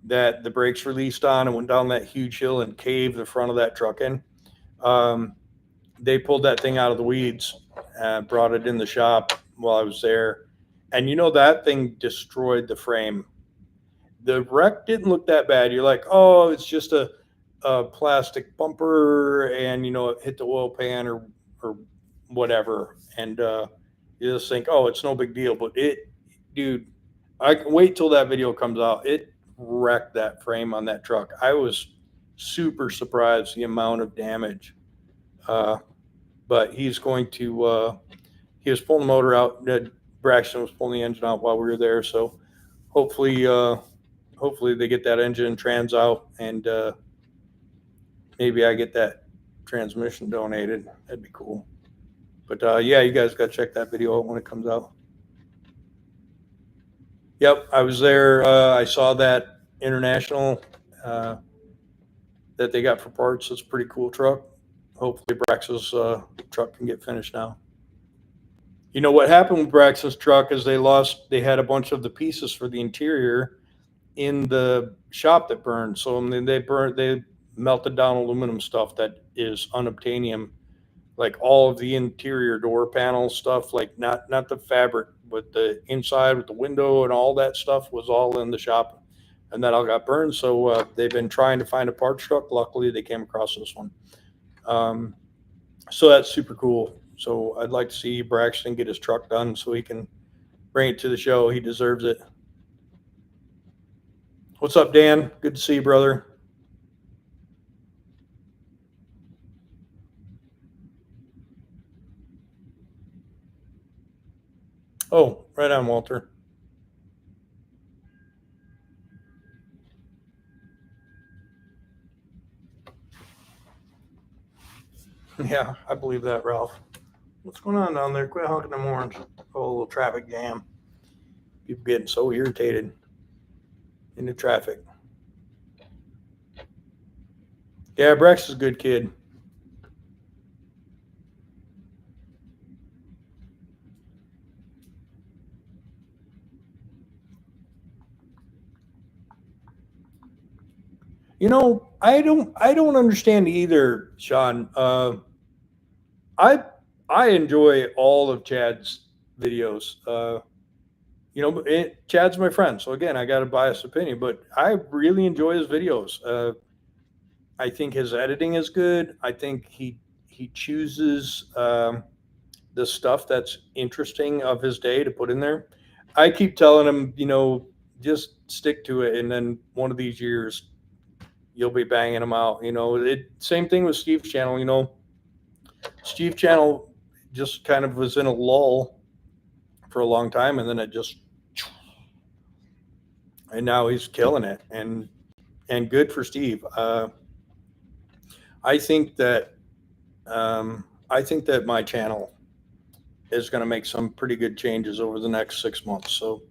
that the brakes released on and went down that huge hill and caved the front of that truck in? They pulled that thing out of the weeds and brought it in the shop while I was there. And you know, that thing destroyed the frame. The wreck didn't look that bad. You're like, oh, it's just a plastic bumper and, you know, it hit the oil pan or whatever. And you just think, oh, it's no big deal. But dude, I can wait till that video comes out. It wrecked that frame on that truck. I was super surprised the amount of damage. But he's going to, he was pulling the motor out. Braxton was pulling the engine out while we were there. So hopefully they get that engine trans out and maybe I get that transmission donated. That'd be cool. But yeah, you guys got to check that video out when it comes out. Yep, I was there. I saw that International that they got for parts. It's a pretty cool truck. Hopefully Brax's truck can get finished now. You know what happened with Brax's truck is they had a bunch of the pieces for the interior in the shop that burned. So I mean, they melted down aluminum stuff that is unobtainium, like all of the interior door panel stuff, like not the fabric, but the inside with the window and all that stuff was all in the shop, and that all got burned. So they've been trying to find a parts truck. Luckily, they came across this one. So that's super cool. So I'd like to see Braxton get his truck done so he can bring it to the show. He deserves it. What's up, Dan? Good to see you, brother. Oh, right on, Walter. Yeah, I believe that, Ralph. What's going on down there? Quit honking them horns. Oh, a little traffic jam. People getting so irritated in the traffic. Yeah, Brex is a good kid. You know, I don't understand either, Sean. I enjoy all of Chad's videos. You know, Chad's my friend, so again, I got a biased opinion, but I really enjoy his videos. I think his editing is good. I think he chooses the stuff that's interesting of his day to put in there. I keep telling him, you know, just stick to it, and then one of these years you'll be banging them out. You know, same thing with Steve's channel. You know, Steve's channel just kind of was in a lull for a long time, and then and now he's killing it, and good for Steve. I think that my channel is going to make some pretty good changes over the next 6 months. So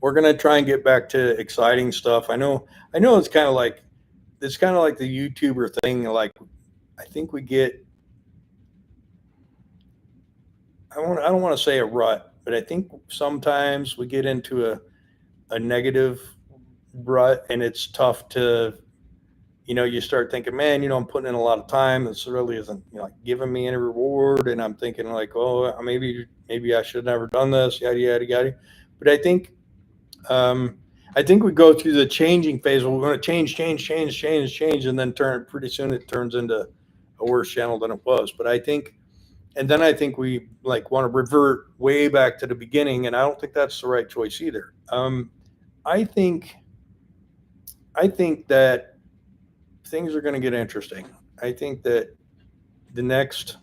we're going to try and get back to exciting stuff. I know it's kind of like the YouTuber thing. Like, I think we get, I don't want to say a rut, but I think sometimes we get into a negative rut, and it's tough to, you know, you start thinking, man, you know, I'm putting in a lot of time. This really isn't, you know, like giving me any reward. And I'm thinking like, oh, maybe I should have never done this, yada, yada, yada. But I think we go through the changing phase where we're going to change. And then pretty soon it turns into a worse channel than it was. But I think we like want to revert way back to the beginning. And I don't think that's the right choice either. I think think that things are going to get interesting. I think that the next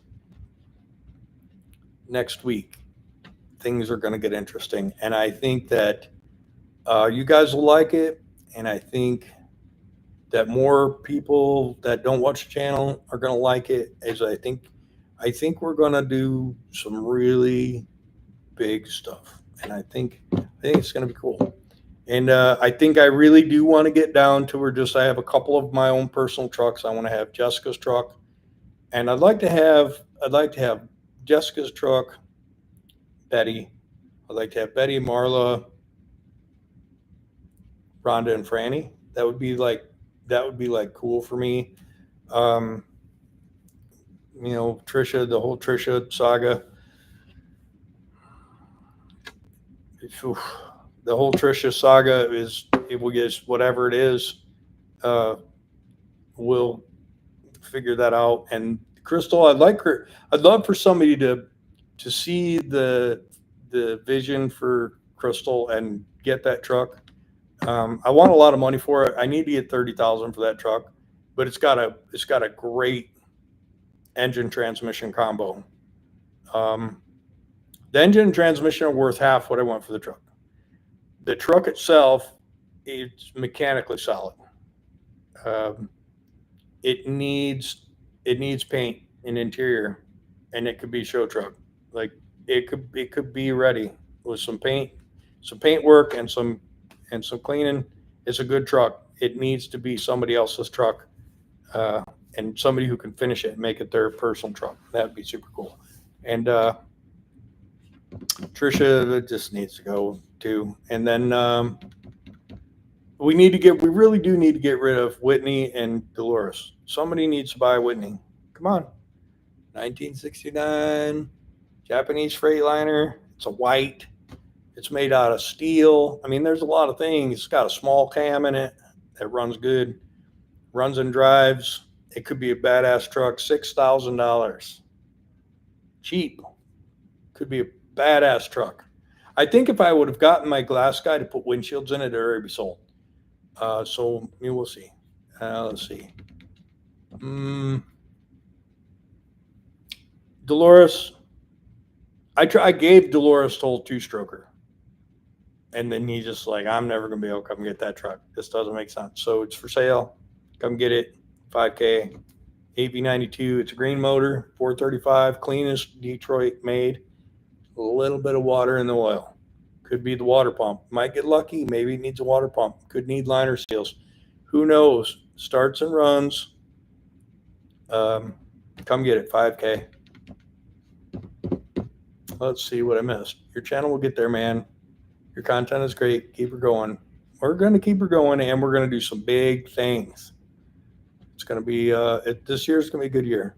week things are going to get interesting, and I think that you guys will like it, and I think that more people that don't watch the channel are going to like it. As I think we're going to do some really big stuff, and I think it's going to be cool. And I think I really do want to get down to where I have a couple of my own personal trucks. I want to have Jessica's truck, and I'd like to have Jessica's truck, Betty. I'd like to have Betty, Marla, Rhonda, and Franny. That would be like cool for me. Trisha, the whole Trisha saga. The whole Trisha saga is, it will get whatever it is. We'll figure that out. And Crystal, I'd love for somebody to see the vision for Crystal and get that truck. I want a lot of money for it. I need to get $30,000 for that truck, but it's got a great engine transmission combo. The engine and transmission are worth half what I want for the truck. The truck itself, it's mechanically solid. It needs paint and interior, and it could be show truck. Like it could be ready with some paint work and some cleaning. It's a good truck. It needs to be somebody else's truck, and somebody who can finish it and make it their personal truck. That'd be super cool. And Trisha just needs to go too. And then we really do need to get rid of Whitney and Dolores. Somebody needs to buy Whitney. Come on. 1969 Japanese Freightliner. It's a white. It's made out of steel. I mean, there's a lot of things. It's got a small cam in it that runs good, runs and drives. It could be a badass truck. $6,000. Cheap. Could be a badass truck. I think if I would have gotten my glass guy to put windshields in it, it'd already be sold. So we'll see. Let's see. Dolores. I gave Dolores told two-stroker. And then he's just like, I'm never going to be able to come get that truck. This doesn't make sense. So it's for sale. Come get it. $5K. AV92. It's a green motor. 435. Cleanest Detroit made. A little bit of water in the oil. Could be the water pump. Might get lucky. Maybe it needs a water pump. Could need liner seals. Who knows? Starts and runs. Come get it. $5K. Let's see what I missed. Your channel will get there, man. Your content is great. Keep her going. We're going to keep her going, and we're going to do some big things. It's going to be, this year's going to be a good year.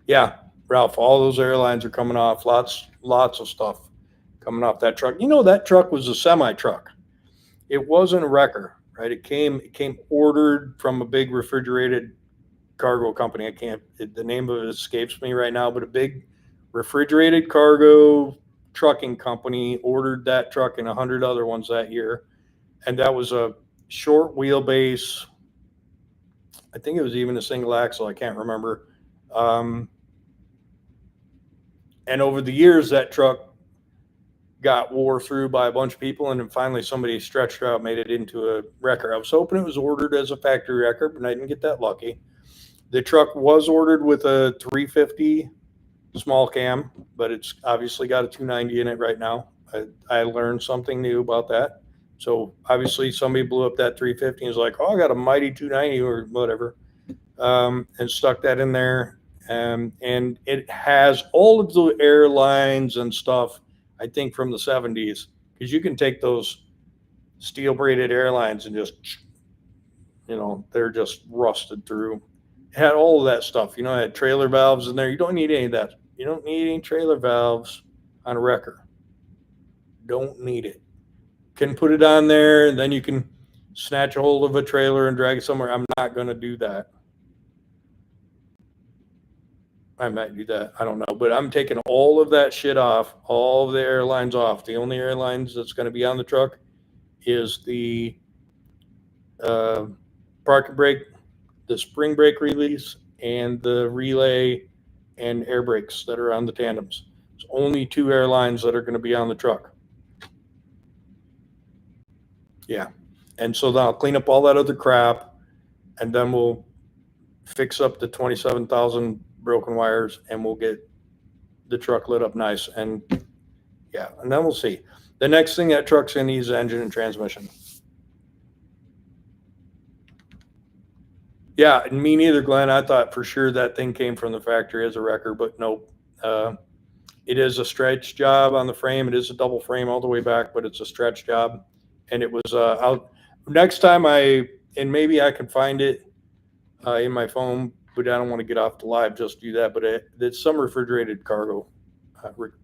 Yeah, Ralph, all those airlines are coming off. Lots of stuff coming off that truck. You know, that truck was a semi truck. It wasn't a wrecker. Right, it came ordered from a big refrigerated cargo company. The name of it escapes me right now, but a big refrigerated cargo trucking company ordered that truck and 100 other ones that year. And that was a short wheelbase. I think it was even a single axle. I can't remember. And over the years, that truck got wore through by a bunch of people, and then finally somebody stretched her out, made it into a wrecker. I was hoping it was ordered as a factory wrecker, but I didn't get that lucky. The truck was ordered with a 350 small cam, but it's obviously got a 290 in it right now. I learned something new about that. So obviously somebody blew up that 350 and was like, oh, I got a mighty 290 or whatever, and stuck that in there. And it has all of the airlines and stuff, I think, from the 70s, because you can take those steel braided airlines and just, they're just rusted through. It had all of that stuff. It had trailer valves in there. You don't need any of that. You don't need any trailer valves on a wrecker. Don't need it. Can put it on there, and then you can snatch a hold of a trailer and drag it somewhere. I'm not going to do that. I might do that. I don't know. But I'm taking all of that shit off, all of the airlines off. The only airlines that's going to be on the truck is the parking brake, the spring brake release, and the relay and air brakes that are on the tandems. It's only 2 airlines that are going to be on the truck. Yeah. And so then I'll clean up all that other crap, and then we'll fix up the 27,000 broken wires, and we'll get the truck lit up nice. And yeah, and then we'll see. The next thing that truck's going to need is engine and transmission. Yeah, and me neither, Glenn. I thought for sure that thing came from the factory as a wrecker, but nope. It is a stretch job on the frame. It is a double frame all the way back, but it's a stretch job. And it was out. Next time and maybe I can find it in my phone, but I don't want to get off the live just do that. But it's some refrigerated cargo,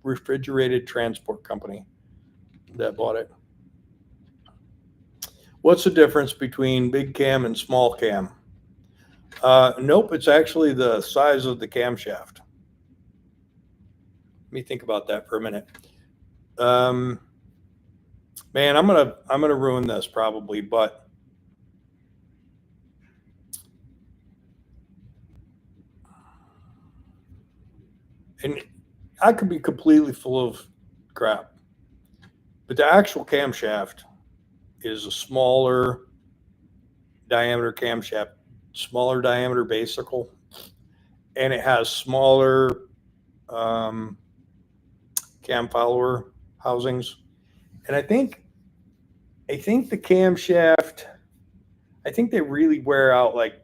refrigerated transport company that bought it. What's the difference between big cam and small cam? Nope, it's actually the size of the camshaft. Let me think about that for a minute. Man, I'm gonna ruin this probably, but and I could be completely full of crap, but the actual camshaft is a smaller diameter camshaft, smaller diameter basicle, and it has smaller cam follower housings. And I think the camshaft, I think they really wear out. Like,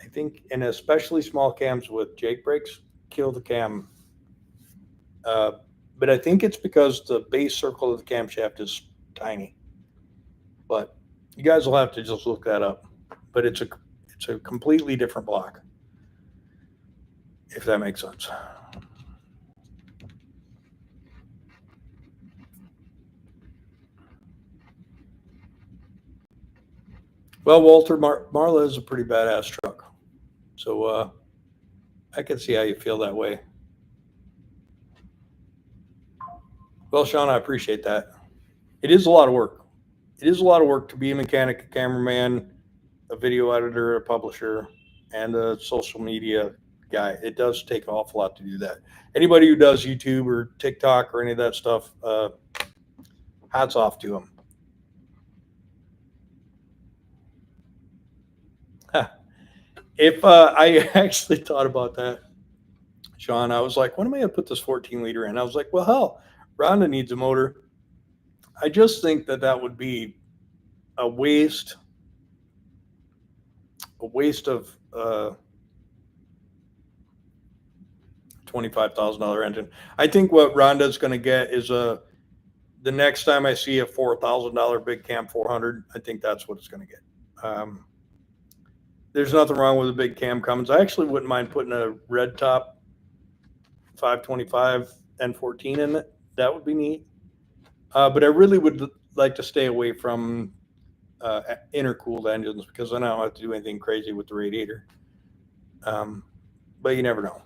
I think, and especially small cams with Jake brakes kill the cam. But I think it's because the base circle of the camshaft is tiny. But you guys will have to just look that up. But it's a completely different block, if that makes sense. Well, Walter, Marla is a pretty badass truck. So I can see how you feel that way. Well, Sean, I appreciate that. It is a lot of work. It is a lot of work to be a mechanic, a cameraman, a video editor, a publisher, and a social media guy. It does take an awful lot to do that. Anybody who does YouTube or TikTok or any of that stuff, hats off to them. If I actually thought about that, Sean, I was like, when am I going to put this 14 liter in? I was like, well, hell, Rhonda needs a motor. I just think that would be a waste of $25,000 engine. I think what Rhonda's going to get is the next time I see a $4,000 big cam 400, I think that's what it's going to get. There's nothing wrong with a big cam Cummins. I actually wouldn't mind putting a red top 525 N14 in it. That would be neat. But I really would like to stay away from intercooled engines because then I don't have to do anything crazy with the radiator. But you never know.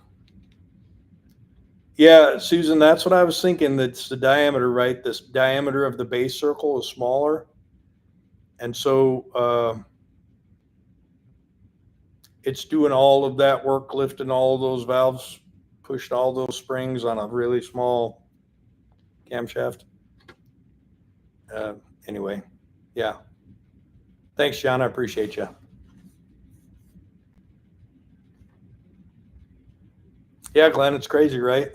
Yeah, Susan, that's what I was thinking. That's the diameter, right? This diameter of the base circle is smaller. And so it's doing all of that work, lifting all of those valves, pushed all those springs on a really small camshaft. Anyway, yeah. Thanks, John. I appreciate you. Yeah, Glenn, it's crazy, right?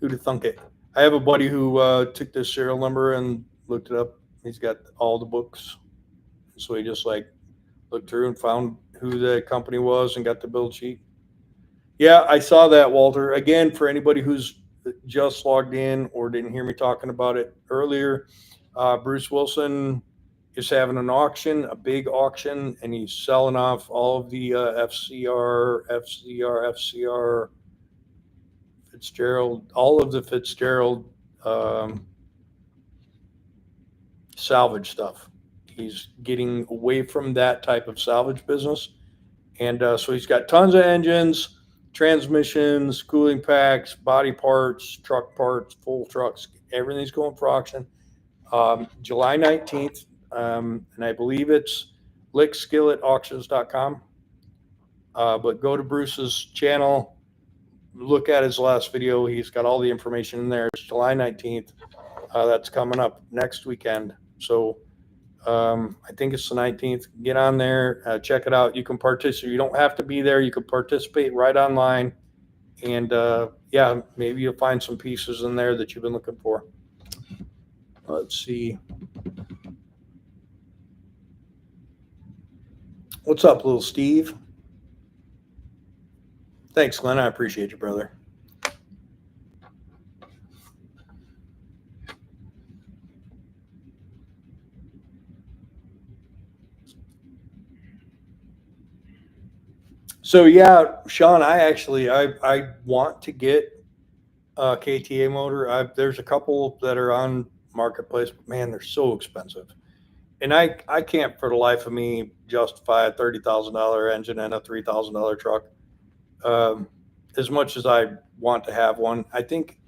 Who'd have thunk it? I have a buddy who took this serial number and looked it up. He's got all the books. So he just looked through and found who the company was and got the build sheet. Yeah, I saw that, Walter. Again, for anybody who's just logged in or didn't hear me talking about it earlier, Bruce Wilson is having an auction, a big auction, and he's selling off all of the FCR, Fitzgerald, all of the Fitzgerald salvage stuff. He's getting away from that type of salvage business. And so he's got tons of engines, transmissions, cooling packs, body parts, truck parts, full trucks, everything's going for auction. July 19th, and I believe it's lickskilletauctions.com. But go to Bruce's channel, look at his last video. He's got all the information in there. It's July 19th. That's coming up next weekend. So I think it's the 19th. Get on there, check it out. You can participate. You don't have to be there. You can participate right online. And yeah, maybe you'll find some pieces in there that you've been looking for. Let's see. What's up, little Steve? Thanks, Glenn. I appreciate you, brother. So yeah, Sean, I want to get a KTA motor. There's a couple that are on Marketplace, but man, they're so expensive. And I can't for the life of me justify a $30,000 engine and a $3,000 truck. As much as I want to have one, I think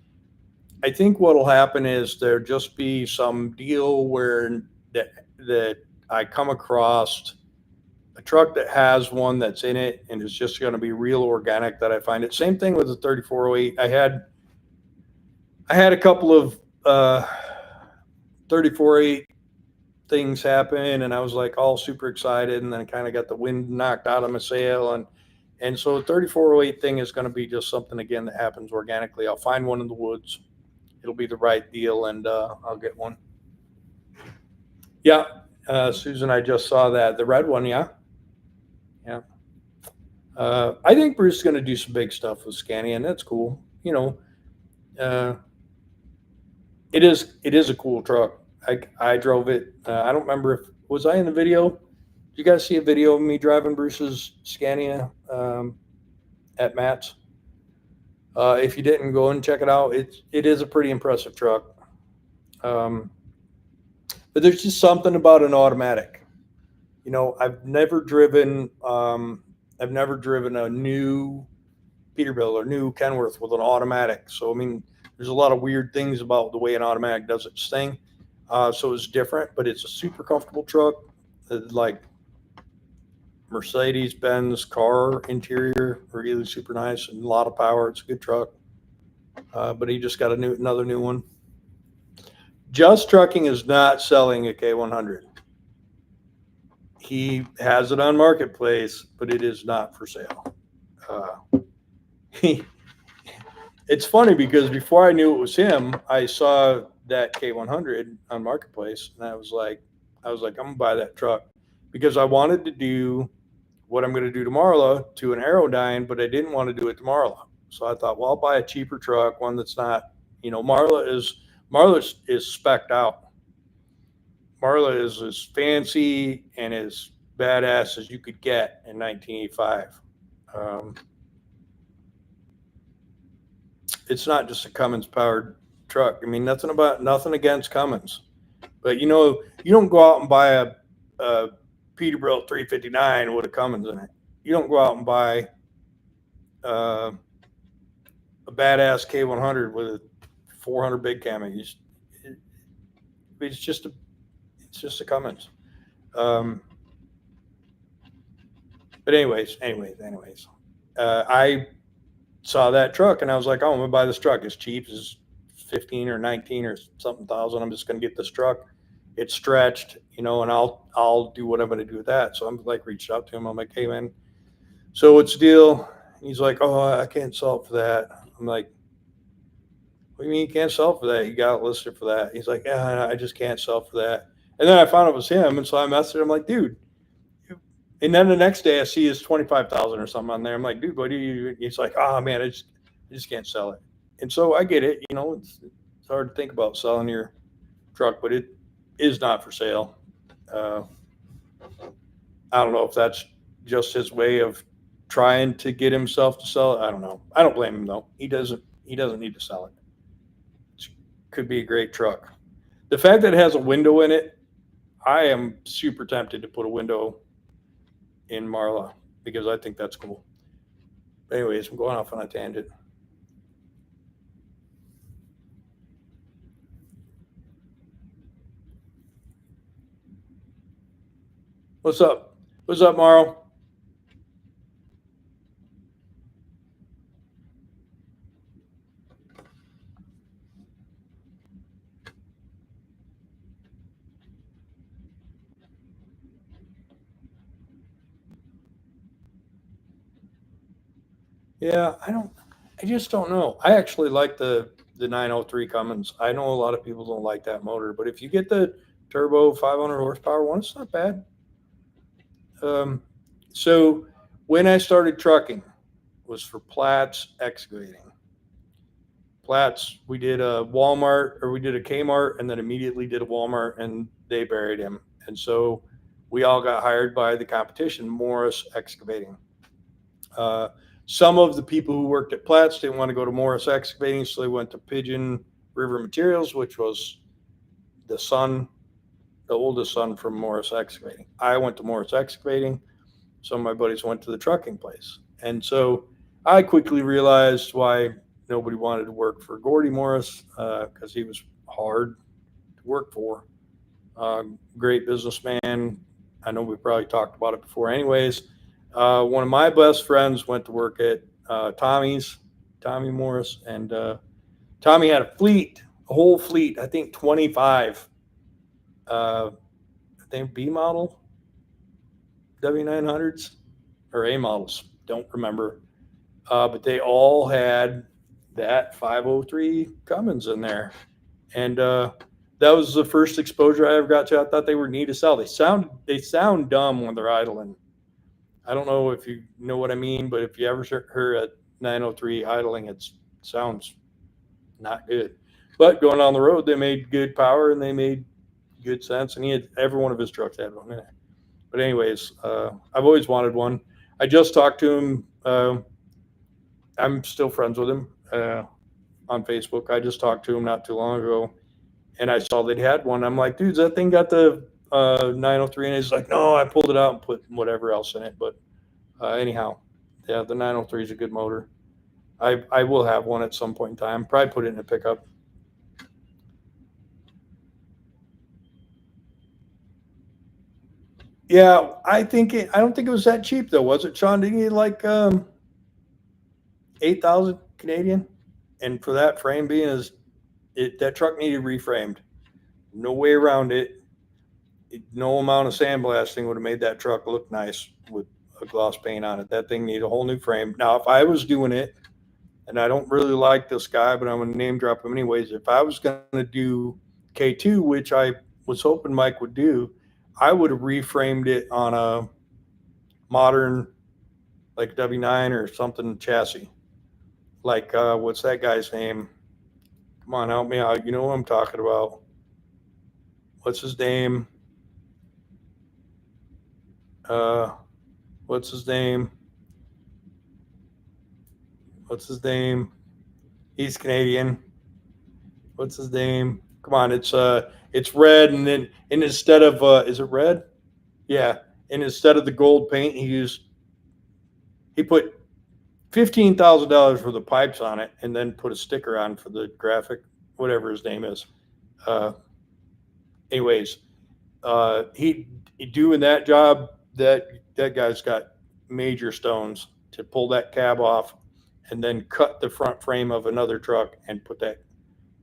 what'll happen is there'll just be some deal where that I come across a truck that has one that's in it and it's just going to be real organic that I find it. Same thing with the 3408. I had a couple of 3408 things happen and I was like all super excited, and then kind of got the wind knocked out of my sail, and so the 3408 thing is going to be just something again that happens organically. I'll find one in the woods. It'll be the right deal, and I'll get one. Yeah, Susan, I just saw that. The red one, yeah. Yeah. I think Bruce is going to do some big stuff with Scania, and that's cool. You know, it is a cool truck. I drove it. I don't remember if was I in the video. Did you guys see a video of me driving Bruce's Scania at Matt's? If you didn't, go and check it out. It is a pretty impressive truck. But there's just something about an automatic. You know, I've never driven a new Peterbilt or new Kenworth with an automatic. So I mean, there's a lot of weird things about the way an automatic does its thing. So it's different, but it's a super comfortable truck. Like Mercedes-Benz car interior, really super nice and a lot of power. It's a good truck. But he just got another new one. Just Trucking is not selling a K100. He has it on Marketplace, but it is not for sale. It's funny because before I knew it was him, I saw that K100 on Marketplace, and I was like, I'm gonna buy that truck because I wanted to do what I'm going to do to Marla to an Aerodyne, but I didn't want to do it to Marla. So I thought, well, I'll buy a cheaper truck, one that's not, you know, Marla is spec'd out. Marla is as fancy and as badass as you could get in 1985. It's not just a Cummins powered truck. I mean, nothing against Cummins, but you know, you don't go out and buy a Peterbilt 359 with a Cummins in it. You don't go out and buy a badass K100 with a 400 big cam. It's just a Cummins. But anyways, I saw that truck and I was like, oh, I'm gonna buy this truck. It's cheap. It's 15 or 19 or something thousand. I'm just gonna get this truck. It's stretched, you know, and I'll do what I'm gonna do with that. So I'm like, reached out to him. I'm like, hey man, so what's the deal? He's like, oh, I can't sell it for that. I'm like, what do you mean you can't sell for that? You got it listed for that. He's like, yeah, I just can't sell for that. And then I found it was him, and so I messaged him like, dude. And then the next day I see his 25,000 or something on there. I'm like, dude, what do you? He's like, oh man, I just can't sell it. And so I get it. You know, it's hard to think about selling your truck, but it is not for sale. I don't know if that's just his way of trying to get himself to sell it. I don't know. I don't blame him though. He doesn't need to sell it. It could be a great truck. The fact that it has a window in it, I am super tempted to put a window in Marla because I think that's cool. Anyways, I'm going off on a tangent. What's up? What's up, Marl? Yeah, I just don't know. I actually like the 903 Cummins. I know a lot of people don't like that motor, but if you get the turbo 500 horsepower one, it's not bad. So when I started trucking was for Platts Excavating. Platts, we did a Walmart, or we did a Kmart, and then immediately did a Walmart, and they buried him. And so we all got hired by the competition, Morris Excavating. Some of the people who worked at Platts didn't want to go to Morris Excavating, so they went to Pigeon River Materials, which was the oldest son from Morris Excavating. I went to Morris Excavating. Some of my buddies went to the trucking place. And so I quickly realized why nobody wanted to work for Gordy Morris, because he was hard to work for. Great businessman. I know we probably talked about it before. Anyways, one of my best friends went to work at Tommy Morris, and Tommy had a whole fleet, I think 25, I think B model W900s or A models, don't remember. But they all had that 503 Cummins in there. And that was the first exposure I ever got to. I thought they were neat as hell. They sound dumb when they're idling. I don't know if you know what I mean, but if you ever heard a 903 idling, it sounds not good. But going on the road, they made good power and they made good sense. And every one of his trucks had one in it. But anyways, I've always wanted one. I just talked to him. I'm still friends with him on Facebook. I just talked to him not too long ago, and I saw that he had one. I'm like, dude, that thing got the 903? And he's like, no, I pulled it out and put whatever else in it. But anyhow, yeah, the 903 is a good motor. I will have one at some point in time. Probably put it in a pickup. Yeah, I don't think it was that cheap though, was it, Sean? Didn't you like 8,000 Canadian? And for that frame being that truck needed reframed. No way around it. No amount of sandblasting would have made that truck look nice with a gloss paint on it. That thing needed a whole new frame. Now, if I was doing it, and I don't really like this guy, but I'm going to name drop him anyways. If I was going to do K2, which I was hoping Mike would do, I would have reframed it on a modern, like W9 or something chassis. Like, what's that guy's name? Come on, help me out. You know what I'm talking about. What's his name? What's his name? He's Canadian. What's his name? Come on, it's red, and instead of is it red? Yeah, and instead of the gold paint, he put $15,000 for the pipes on it, and then put a sticker on for the graphic, whatever his name is. Anyways, he doing that job. That guy's got major stones to pull that cab off, and then cut the front frame of another truck and put that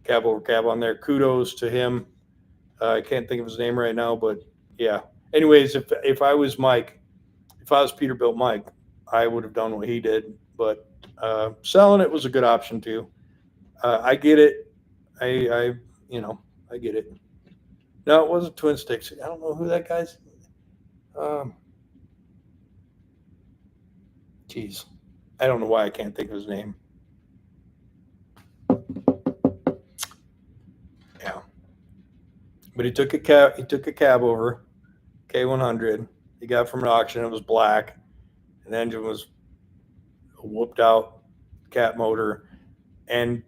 cab over cab on there. Kudos to him. I can't think of his name right now, but yeah. Anyways, if I was Peterbilt Mike, I would have done what he did. But selling it was a good option too. I get it. I get it. No, it wasn't Twin Sticks. I don't know who that guy's. Geez, I don't know why I can't think of his name. Yeah, but he took a cab over K100. He got from an auction. It was black. And the engine was a whooped out cat motor. And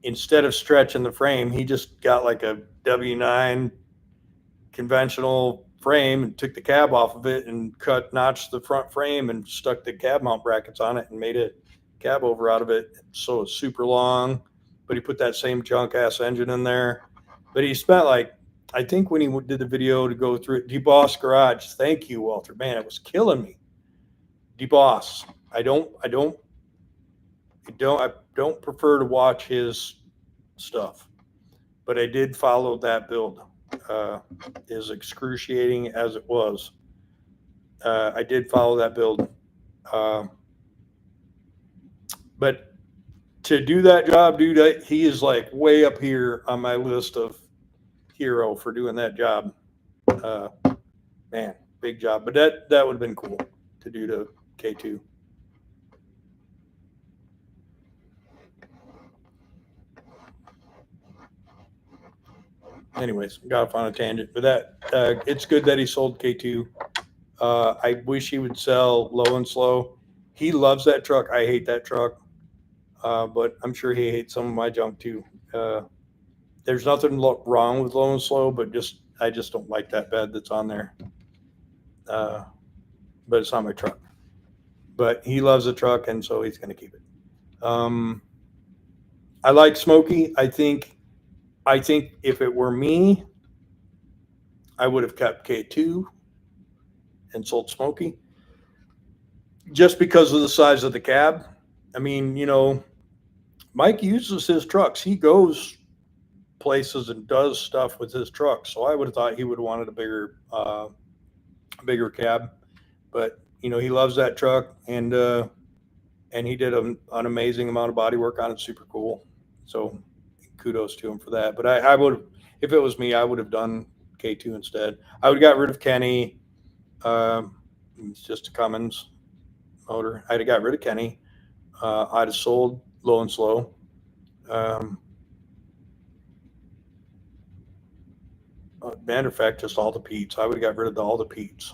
instead of stretching the frame, he just got like a W9 conventional frame and took the cab off of it and notched the front frame and stuck the cab mount brackets on it and made a cab over out of it. So it's super long, but he put that same junk ass engine in there. But he spent like, I think when he did the video to go through it, DeBoss Garage. Thank you, Walter. Man, it was killing me. DeBoss. I don't prefer to watch his stuff, but I did follow that build. As excruciating as it was, I did follow that build. But to do that job, dude, he is like way up here on my list of hero for doing that job. Man, big job. But that would have been cool to do to K2. Anyways, got off on a tangent. But that it's good that he sold K2. I wish he would sell Low and Slow. He loves that truck. I hate that truck. But I'm sure he hates some of my junk too. There's nothing wrong with Low and Slow, but I just don't like that bed that's on there. But it's not my truck. But he loves the truck, and so he's going to keep it. I like Smokey. I think if it were me, I would have kept K2 and sold Smokey just because of the size of the cab. I mean, Mike uses his trucks. He goes places and does stuff with his truck. So I would have thought he would have wanted a bigger cab. But, he loves that truck, and he did an amazing amount of body work on it. Super cool. So kudos to him for that. But I would, if it was me, I would have done K2 instead. I would have got rid of Kenny. It's just a Cummins motor. I'd have got rid of Kenny. I'd have sold Low and Slow. Matter of fact, just all the Pete's. I would have got rid of all the Pete's.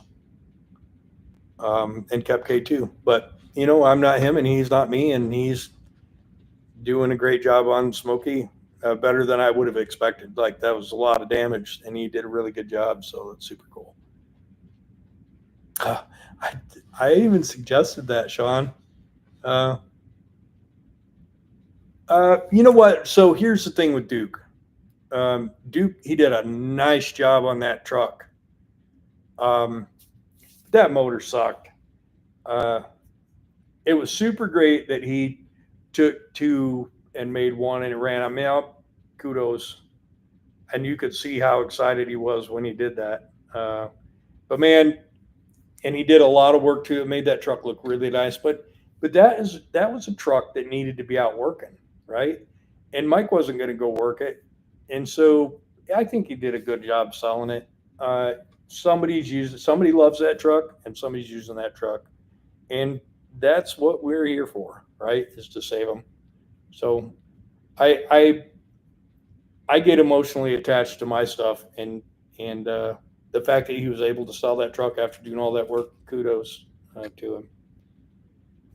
And kept K2. But, I'm not him and he's not me, and he's doing a great job on Smokey, better than I would have expected. Like, that was a lot of damage, and he did a really good job, so that's super cool. I even suggested that, Sean. You know what? So here's the thing with Duke. Duke, he did a nice job on that truck. That motor sucked. It was super great that he took two and made one and it ran. I mean, kudos. And you could see how excited he was when he did that. But man, and he did a lot of work to it, made that truck look really nice. But that was a truck that needed to be out working, right? And Mike wasn't going to go work it. And so I think he did a good job selling it. Somebody loves that truck, and somebody's using that truck. And that's what we're here for, right? Is to save them. So I get emotionally attached to my stuff, and the fact that he was able to sell that truck after doing all that work, kudos to him.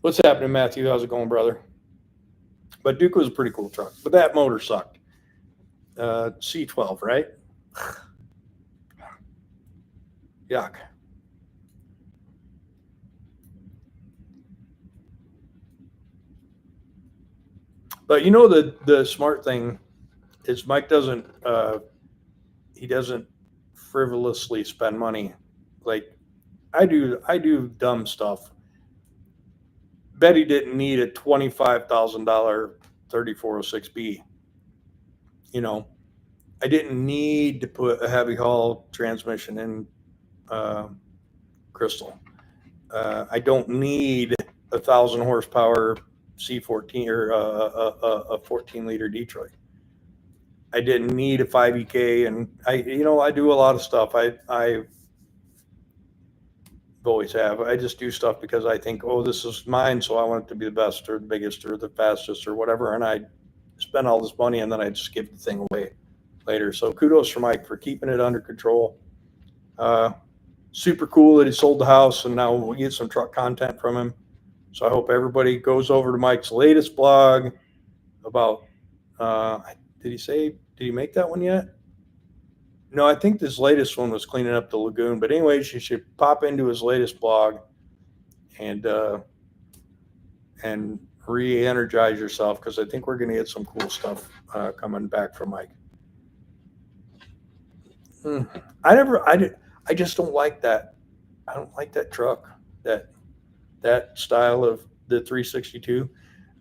What's happening, Matthew? How's it going, brother? But Duke was a pretty cool truck, but that motor sucked. C12, right? Yuck. But the smart thing is Mike doesn't frivolously spend money like I do dumb stuff. Betty didn't need a $25,000 3406B. I didn't need to put a heavy haul transmission in Crystal. I don't need 1,000 horsepower C14 or a 14-liter Detroit. I didn't need a 5EK, and I do a lot of stuff. I always have. I just do stuff because I think, oh, this is mine, so I want it to be the best or the biggest or the fastest or whatever, and I spend all this money and then I just give the thing away later. So kudos for Mike for keeping it under control. Super cool that he sold the house, and now we'll get some truck content from him. So I hope everybody goes over to Mike's latest blog about, did he make that one yet? No, I think this latest one was cleaning up the lagoon. But anyways, you should pop into his latest blog and re-energize yourself, because I think we're going to get some cool stuff coming back from Mike. I just don't like that. I don't like that truck, that style of the 362.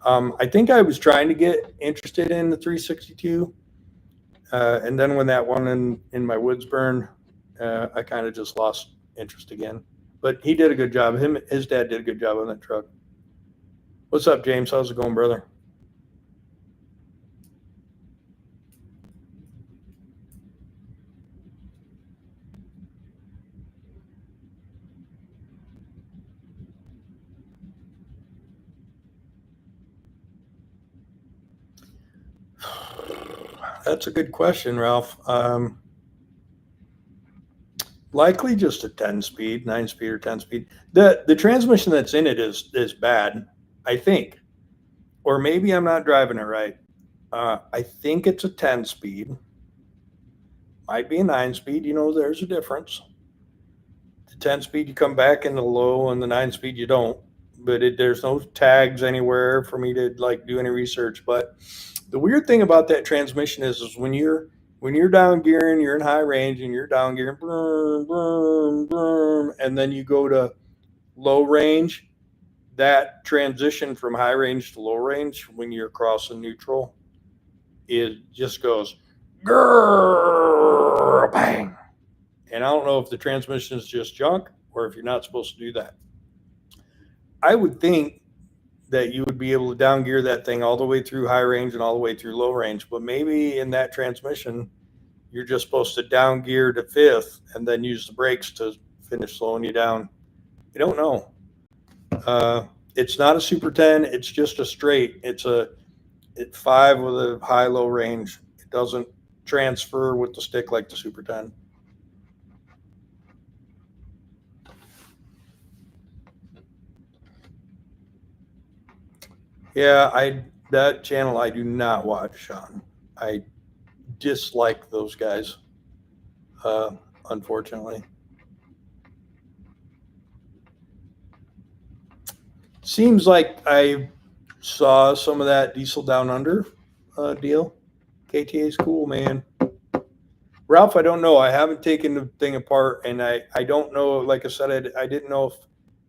I think I was trying to get interested in the 362. And then when that one in my woods burned, I kind of just lost interest again. But he did a good job. His dad did a good job on that truck. What's up, James? How's it going, brother? That's a good question, Ralph. Likely just a 10-speed, 9-speed or 10-speed. The transmission that's in it is bad, I think. Or maybe I'm not driving it right. I think it's a 10-speed. Might be a 9-speed. There's a difference. The 10-speed, you come back in the low, and the 9-speed, you don't. But there's no tags anywhere for me to do any research. But the weird thing about that transmission is when you're down gearing, you're in high range and you're down gearing, boom, boom, boom, and then you go to low range, that transition from high range to low range when you're crossing neutral, it just goes grrr, bang. And I don't know if the transmission is just junk or if you're not supposed to do that. I would think that you would be able to down gear that thing all the way through high range and all the way through low range. But maybe in that transmission, you're just supposed to down gear to fifth and then use the brakes to finish slowing you down. I don't know. It's not a Super 10. It's just a straight. It's 5 with a high-low range. It doesn't transfer with the stick like the Super 10. Yeah, that channel I do not watch, Sean. I dislike those guys, unfortunately. Seems like I saw some of that Diesel Down Under deal. KTA is cool, man. Ralph, I don't know. I haven't taken the thing apart, and I don't know. Like I said, I didn't know if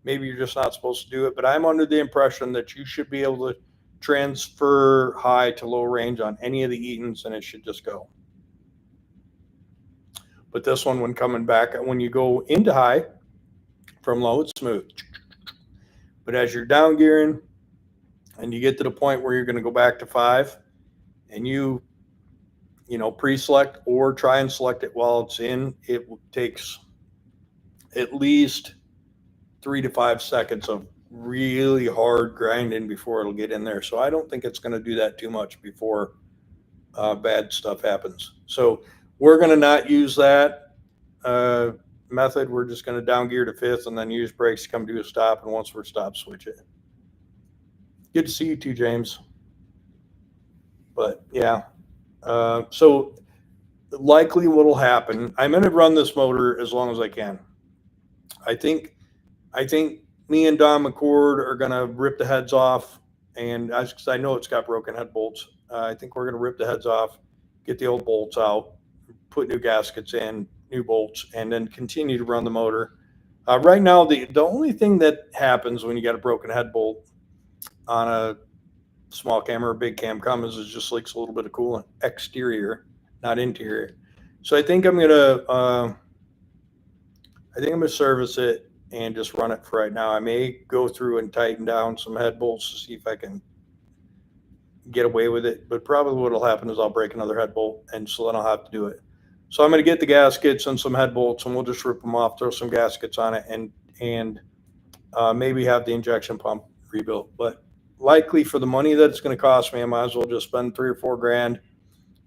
maybe you're just not supposed to do it, but I'm under the impression that you should be able to transfer high to low range on any of the Eatons, and it should just go. But this one, when coming back, when you go into high from low, it's smooth. But as you're down gearing and you get to the point where you're going to go back to 5, and you pre-select or try and select it while it's in, it takes at least 3 to 5 seconds of really hard grinding before it'll get in there. So I don't think it's going to do that too much before bad stuff happens. So we're going to not use that method. We're just going to down gear to 5th and then use brakes to come to a stop. And once we're stopped, switch it. Good to see you too, James. But yeah, so likely what will happen, I'm going to run this motor as long as I can. I think me and Don McCord are going to rip the heads off, and I know it's got broken head bolts. I think we're going to rip the heads off, get the old bolts out, put new gaskets in, new bolts, and then continue to run the motor. Right now, the only thing that happens when you got a broken head bolt on a small cam or a big cam Cummins is just leaks a little bit of coolant, exterior, not interior. So I think I'm gonna service it and just run it for right now. I may go through and tighten down some head bolts to see if I can get away with it, but probably what'll happen is I'll break another head bolt, and so then I'll have to do it. So I'm going to get the gaskets and some head bolts, and we'll just rip them off, throw some gaskets on it, and maybe have the injection pump rebuilt. But likely for the money that it's going to cost me, I might as well just spend $3 or $4 grand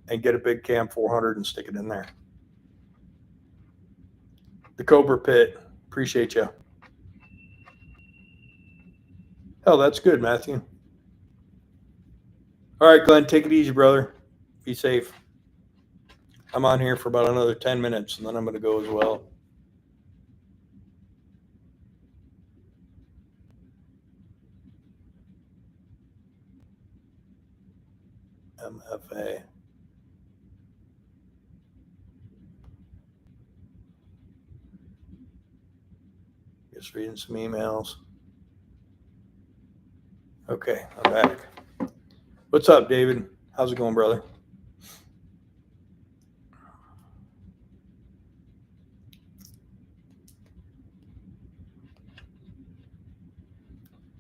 and get a big cam 400 and stick it in there. The Cobra Pit, appreciate you. Hell, that's good, Matthew. All right, Glenn, take it easy, brother. Be safe. I'm on here for about another 10 minutes, and then I'm going to go as well. MFA. Just reading some emails. Okay, I'm back. What's up, David? How's it going, brother?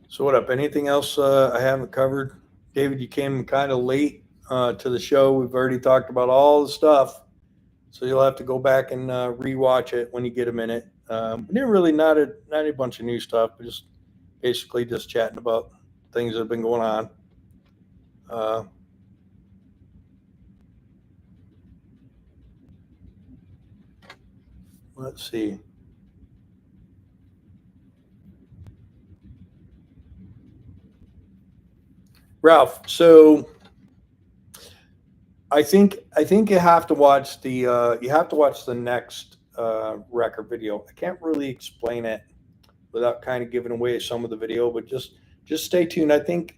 So what up? Anything else I haven't covered? David, you came kind of late to the show. We've already talked about all the stuff. So you'll have to go back and rewatch it when you get a minute. We didn't really not a bunch of new stuff, but just basically just chatting about things that have been going on. Let's see. Ralph, so I think you have to watch the next record video. I can't really explain it without kind of giving away some of the video, but just stay tuned. I think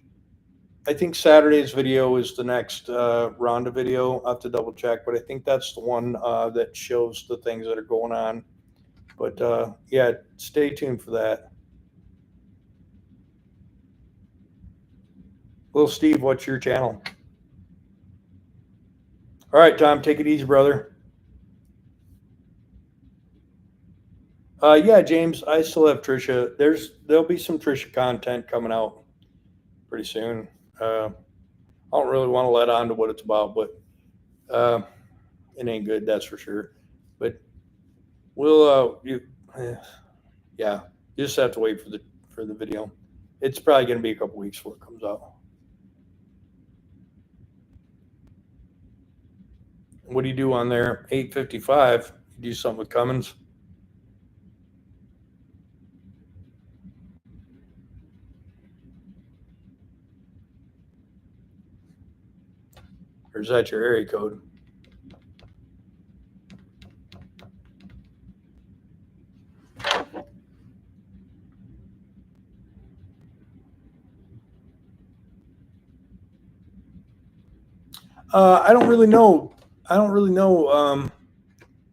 Saturday's video is the next Rhonda video. I'll have to double check, but I think that's the one that shows the things that are going on. But yeah, stay tuned for that. Little Steve, what's your channel? All right, Tom, take it easy, brother. Yeah, James, I still have Trisha. There'll be some Trisha content coming out pretty soon. I don't really want to let on to what it's about, but it ain't good, that's for sure. But we'll yeah, you just have to wait for the video. It's probably going to be a couple weeks before it comes out. What do you do on there? 8:55. You do something with Cummins? Or is that your area code? I don't really know.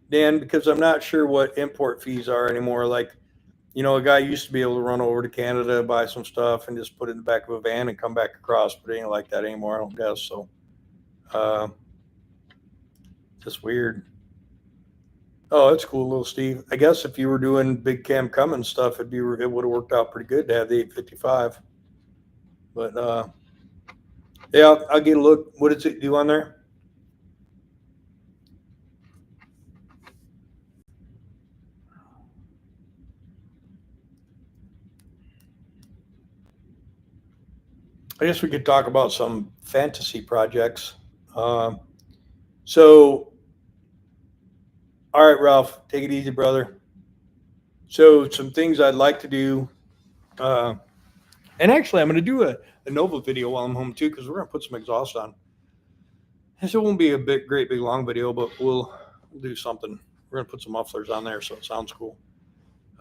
Dan, because I'm not sure what import fees are anymore. Like, a guy used to be able to run over to Canada, buy some stuff, and just put it in the back of a van and come back across, but it ain't like that anymore, I don't guess. So, just weird. Oh, that's cool, little Steve. I guess if you were doing big Cam Cummins stuff, it would have worked out pretty good to have the 855. But yeah, I'll get a look. What does it do on there? I guess we could talk about some fantasy projects. So, all right, Ralph, take it easy, brother. So, some things I'd like to do. And actually, I'm going to do a Nova video while I'm home too, because we're going to put some exhaust on. And so it won't be a great big long video, but we'll do something. We're going to put some mufflers on there, so it sounds cool.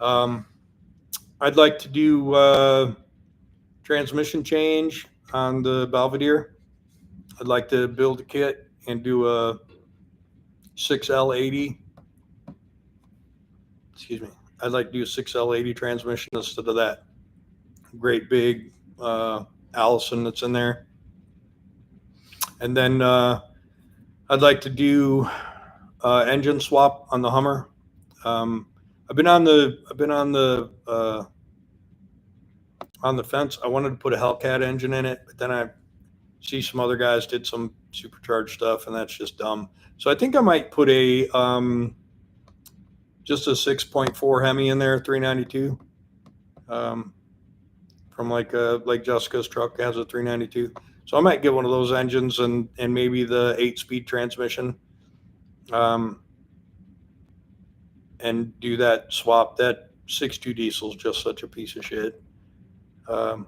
I'd like to do transmission change on the Belvedere. I'd like to build a kit and do a 6L80. Excuse me. I'd like to do a 6L80 transmission instead of that great big Allison that's in there. And then I'd like to do engine swap on the Hummer. I've been on the fence. I wanted to put a Hellcat engine in it, but then I see some other guys did some supercharged stuff, and that's just dumb. So I think I might put a just a 6.4 Hemi in there, 392. From like Jessica's truck has a 392. So I might get one of those engines and maybe the 8-speed transmission. And do that swap. That 6.2 diesel is just such a piece of shit. So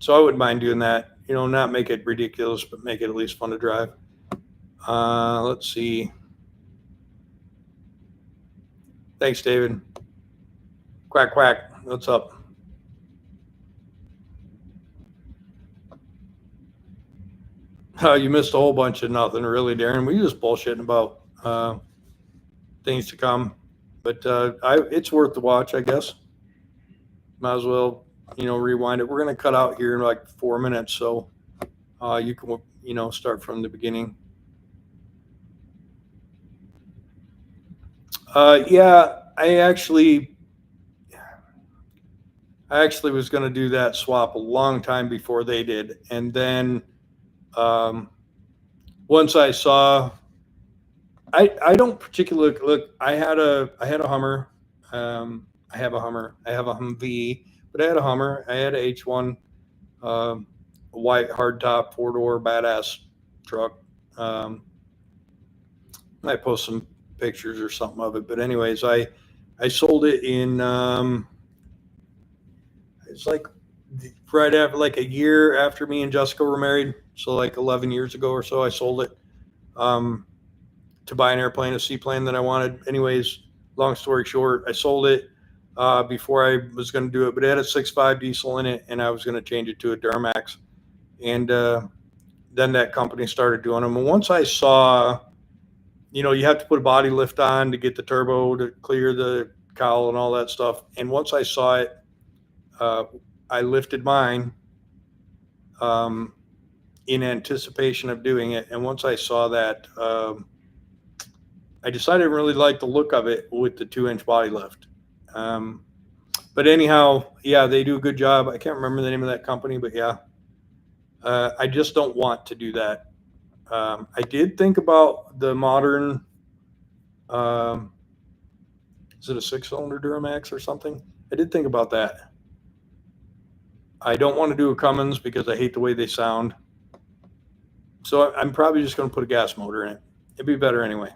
I wouldn't mind doing that. Not make it ridiculous, but make it at least fun to drive. Let's see. Thanks, David. Quack, quack. What's up? You missed a whole bunch of nothing, really, Darren. We just bullshitting about things to come. But it's worth the watch, I guess. Might as well, rewind it. We're going to cut out here in like 4 minutes, so you can, start from the beginning. Yeah, I actually was going to do that swap a long time before they did, and then once I saw, I don't particularly look. I had a Hummer. I have a Hummer. I have a Humvee, but I had a Hummer. I had a H1, white hardtop 4-door badass truck. Might post some pictures or something of it, but anyways, I sold it in. It's like right after, like a year after me and Jessica were married, so like 11 years ago or so. I sold it to buy an airplane, a seaplane that I wanted. Anyways, long story short, I sold it before I was going to do it, but it had a 6.5 diesel in it, and I was going to change it to a Duramax. And then that company started doing them. And once I saw, you have to put a body lift on to get the turbo to clear the cowl and all that stuff. And once I saw it, I lifted mine in anticipation of doing it. And once I saw that, I decided I really liked the look of it with the 2-inch body lift. But anyhow, yeah, they do a good job. I can't remember the name of that company, but yeah, I just don't want to do that. I did think about the modern, is it a 6-cylinder Duramax or something? I did think about that. I don't want to do a Cummins because I hate the way they sound. So I'm probably just going to put a gas motor in it. It'd be better anyway.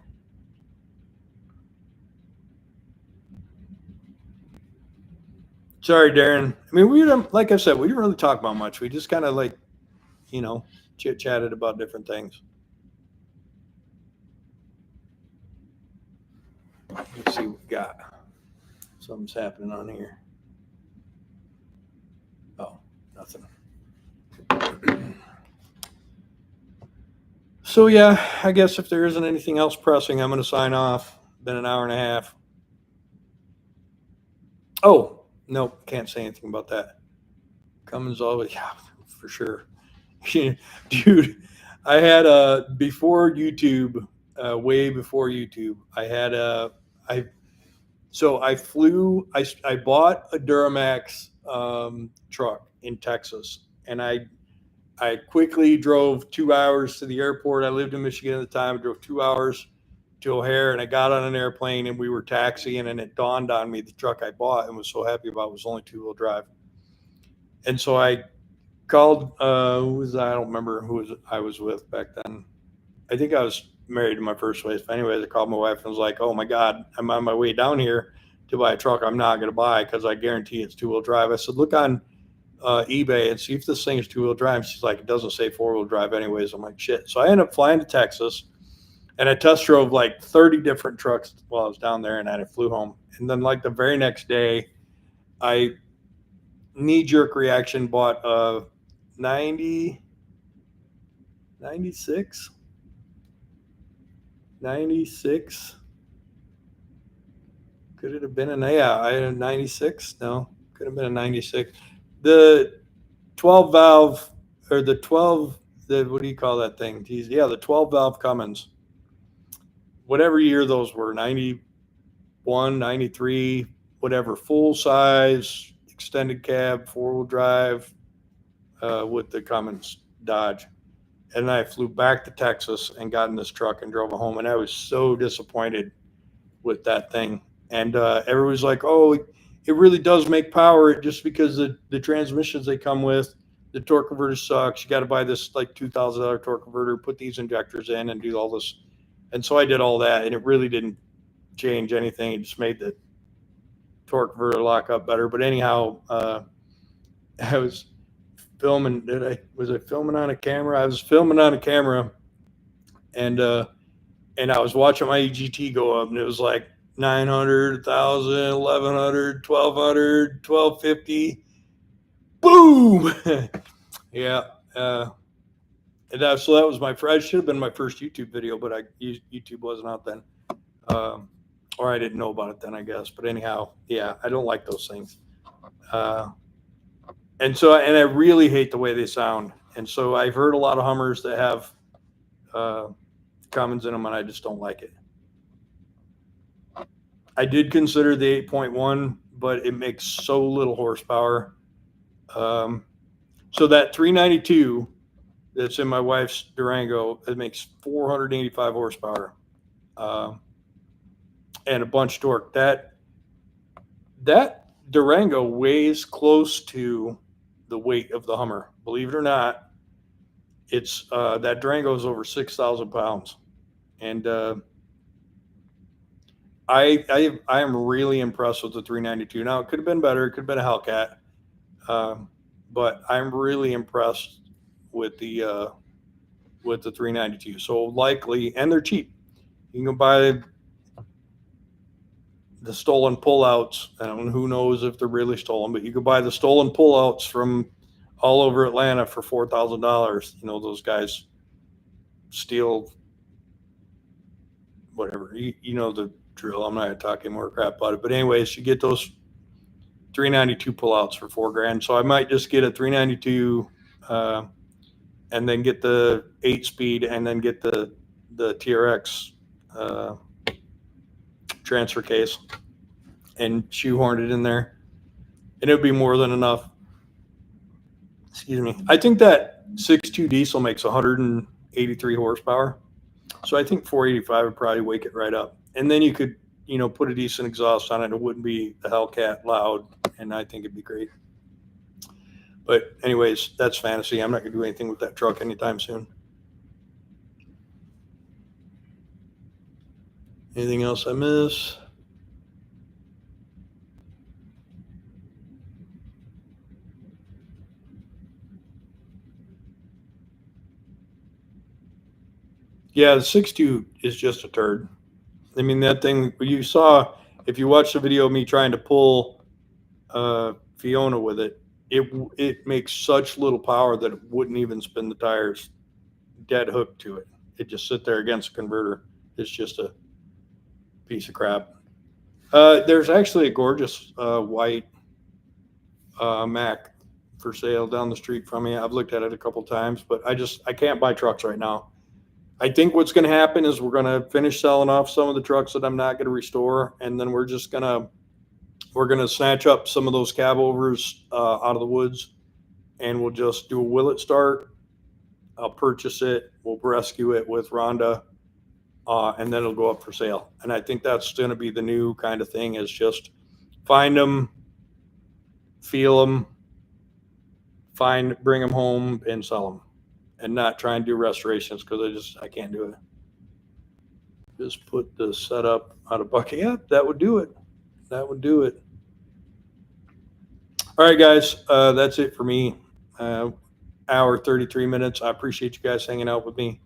Sorry, Darren. I mean, we didn't, like I said, we didn't really talk about much. We just kind of like, chit-chatted about different things. Let's see what we got. Something's happening on here. Oh, nothing. So yeah, I guess if there isn't anything else pressing, I'm going to sign off. Been an hour and a half. Oh, no, can't say anything about that. Cummins always, yeah, for sure. Dude, I had before YouTube, way before YouTube, I had I bought a Duramax truck in Texas, and I quickly drove 2 hours to the airport. I lived in Michigan at the time. I drove 2 hours to O'Hare, and I got on an airplane, and we were taxiing, and it dawned on me the truck I bought and was so happy about was only 2-wheel drive. And so I called, who was I don't remember who I was with back then. I think I was married to my first wife. Anyways, I called my wife and was like, oh my God, I'm on my way down here to buy a truck I'm not going to buy because I guarantee it's 2-wheel drive. I said, look on eBay and see if this thing is 2-wheel drive. She's like, it doesn't say 4-wheel drive anyways. I'm like, shit. So I ended up flying to Texas, and I test drove like 30 different trucks while I was down there, and then I flew home. And then like the very next day, I knee-jerk reaction bought a 96. Could it have been I had a 96? No, could have been a 96. The 12 valve or the 12, what do you call that thing? Geez, yeah, the 12 valve Cummins. Whatever year those were, 91, 93, whatever, full size, extended cab, 4-wheel drive with the Cummins Dodge. And I flew back to Texas and got in this truck and drove it home. And I was so disappointed with that thing. And everybody's like, oh, it really does make power just because the transmissions they come with, the torque converter sucks. You got to buy this like $2,000 torque converter, put these injectors in and do all this. And so I did all that, and it really didn't change anything. It just made the torque converter lock up better. But anyhow, I was filming. Was I filming on a camera? I was filming on a camera, and I was watching my EGT go up, and it was like 900, 1,000, 1,100, 1,200, 1,250. Boom! Yeah. So that was my first, should have been my first YouTube video, but YouTube wasn't out then. Or I didn't know about it then, I guess. But anyhow, yeah, I don't like those things. And I really hate the way they sound. And so I've heard a lot of Hummers that have Cummins in them, and I just don't like it. I did consider the 8.1, but it makes so little horsepower. So that 392 that's in my wife's Durango, it makes 485 horsepower and a bunch of torque. That Durango weighs close to the weight of the Hummer. Believe it or not, it's that Durango is over 6,000 pounds, and I am really impressed with the 392. Now it could have been better. It could have been a Hellcat, but I'm really impressed with the 392. So likely, and they're cheap. You can buy the stolen pullouts. And who knows if they're really stolen, but you can buy the stolen pullouts from all over Atlanta for $4,000. You know, those guys steal whatever. You know the drill. I'm not going to talk any more crap about it. But anyways, you get those 392 pullouts for $4,000. So I might just get a 392 and then get the 8-speed and then get the TRX transfer case and shoehorn it in there, and it would be more than enough. Excuse me. I think that 6.2 diesel makes 183 horsepower, so I think 485 would probably wake it right up. And then you could, you know, put a decent exhaust on it. It wouldn't be the Hellcat loud, and I think it'd be great. But anyways, that's fantasy. I'm not going to do anything with that truck anytime soon. Anything else I miss? Yeah, the 6.2 is just a turd. I mean, that thing you saw, if you watch the video of me trying to pull Fiona with it, it makes such little power that it wouldn't even spin the tires dead hooked to it. It just sit there against the converter. It's just a piece of crap. There's actually a gorgeous white Mac for sale down the street from me. I've looked at it a couple times, but I can't buy trucks right now. I think what's going to happen is we're going to finish selling off some of the trucks that I'm not going to restore, and then we're going to snatch up some of those cab overs out of the woods, and we'll just do a will it start. I'll purchase it. We'll rescue it with Rhonda, and then it'll go up for sale. And I think that's going to be the new kind of thing, is just find them, feel them, bring them home and sell them, and not try and do restorations, because I can't do it. Just put the setup out of bucket. Yeah, that would do it. That would do it. All right, guys, that's it for me. Hour 33 minutes. I appreciate you guys hanging out with me.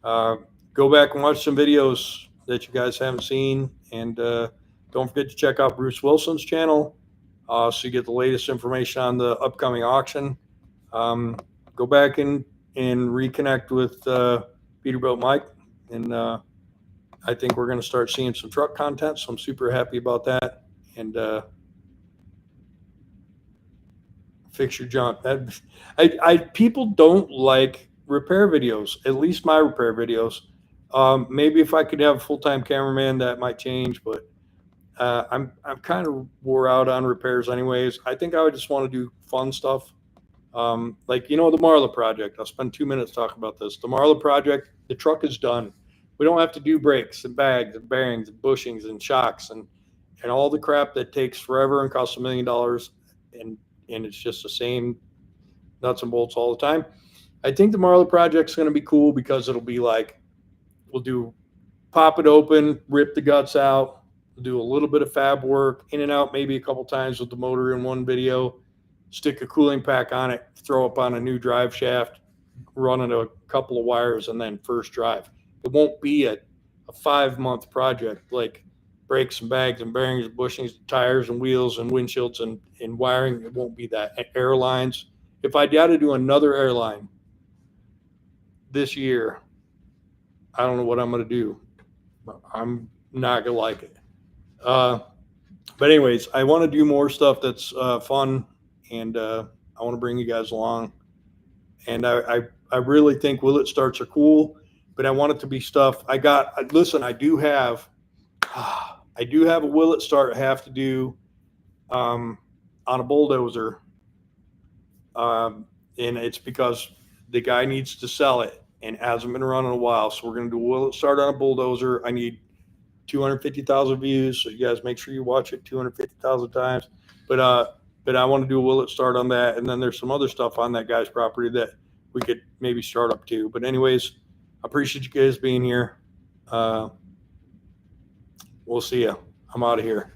Go back and watch some videos that you guys haven't seen, and don't forget to check out Bruce Wilson's channel so you get the latest information on the upcoming auction. Go back and reconnect with Peterbilt Mike, and I think we're going to start seeing some truck content, so I'm super happy about that. And fix your junk. People don't like repair videos, at least my repair videos. Maybe if I could have a full-time cameraman, that might change, but I'm kind of wore out on repairs anyways. I think I would just want to do fun stuff. Like, the Marla project. I'll spend 2 minutes talking about this. The Marla project, the truck is done. We don't have to do brakes and bags and bearings and bushings and shocks and all the crap that takes forever and costs $1 million. And it's just the same nuts and bolts all the time. I think the Marla project's going to be cool, because it'll be like, pop it open, rip the guts out, do a little bit of fab work, in and out maybe a couple times with the motor in one video, stick a cooling pack on it, throw up on a new drive shaft, run it a couple of wires, and then first drive. It won't be a 5-month project like brakes and bags and bearings, bushings, tires and wheels and windshields and wiring. It won't be that. Airlines. If I got to do another airline this year, I don't know what I'm going to do. I'm not going to like it. But anyways, I want to do more stuff that's fun, and I want to bring you guys along. And I really think Willet starts are cool, but I want it to be stuff. Listen, I do have a Willet start I have to do on a bulldozer. And it's because the guy needs to sell it and hasn't been running a while. So we're going to do a Willet start on a bulldozer. I need 250,000 views. So you guys make sure you watch it 250,000 times. But I want to do a Willet start on that. And then there's some other stuff on that guy's property that we could maybe start up too. But anyways, I appreciate you guys being here. We'll see you. I'm out of here.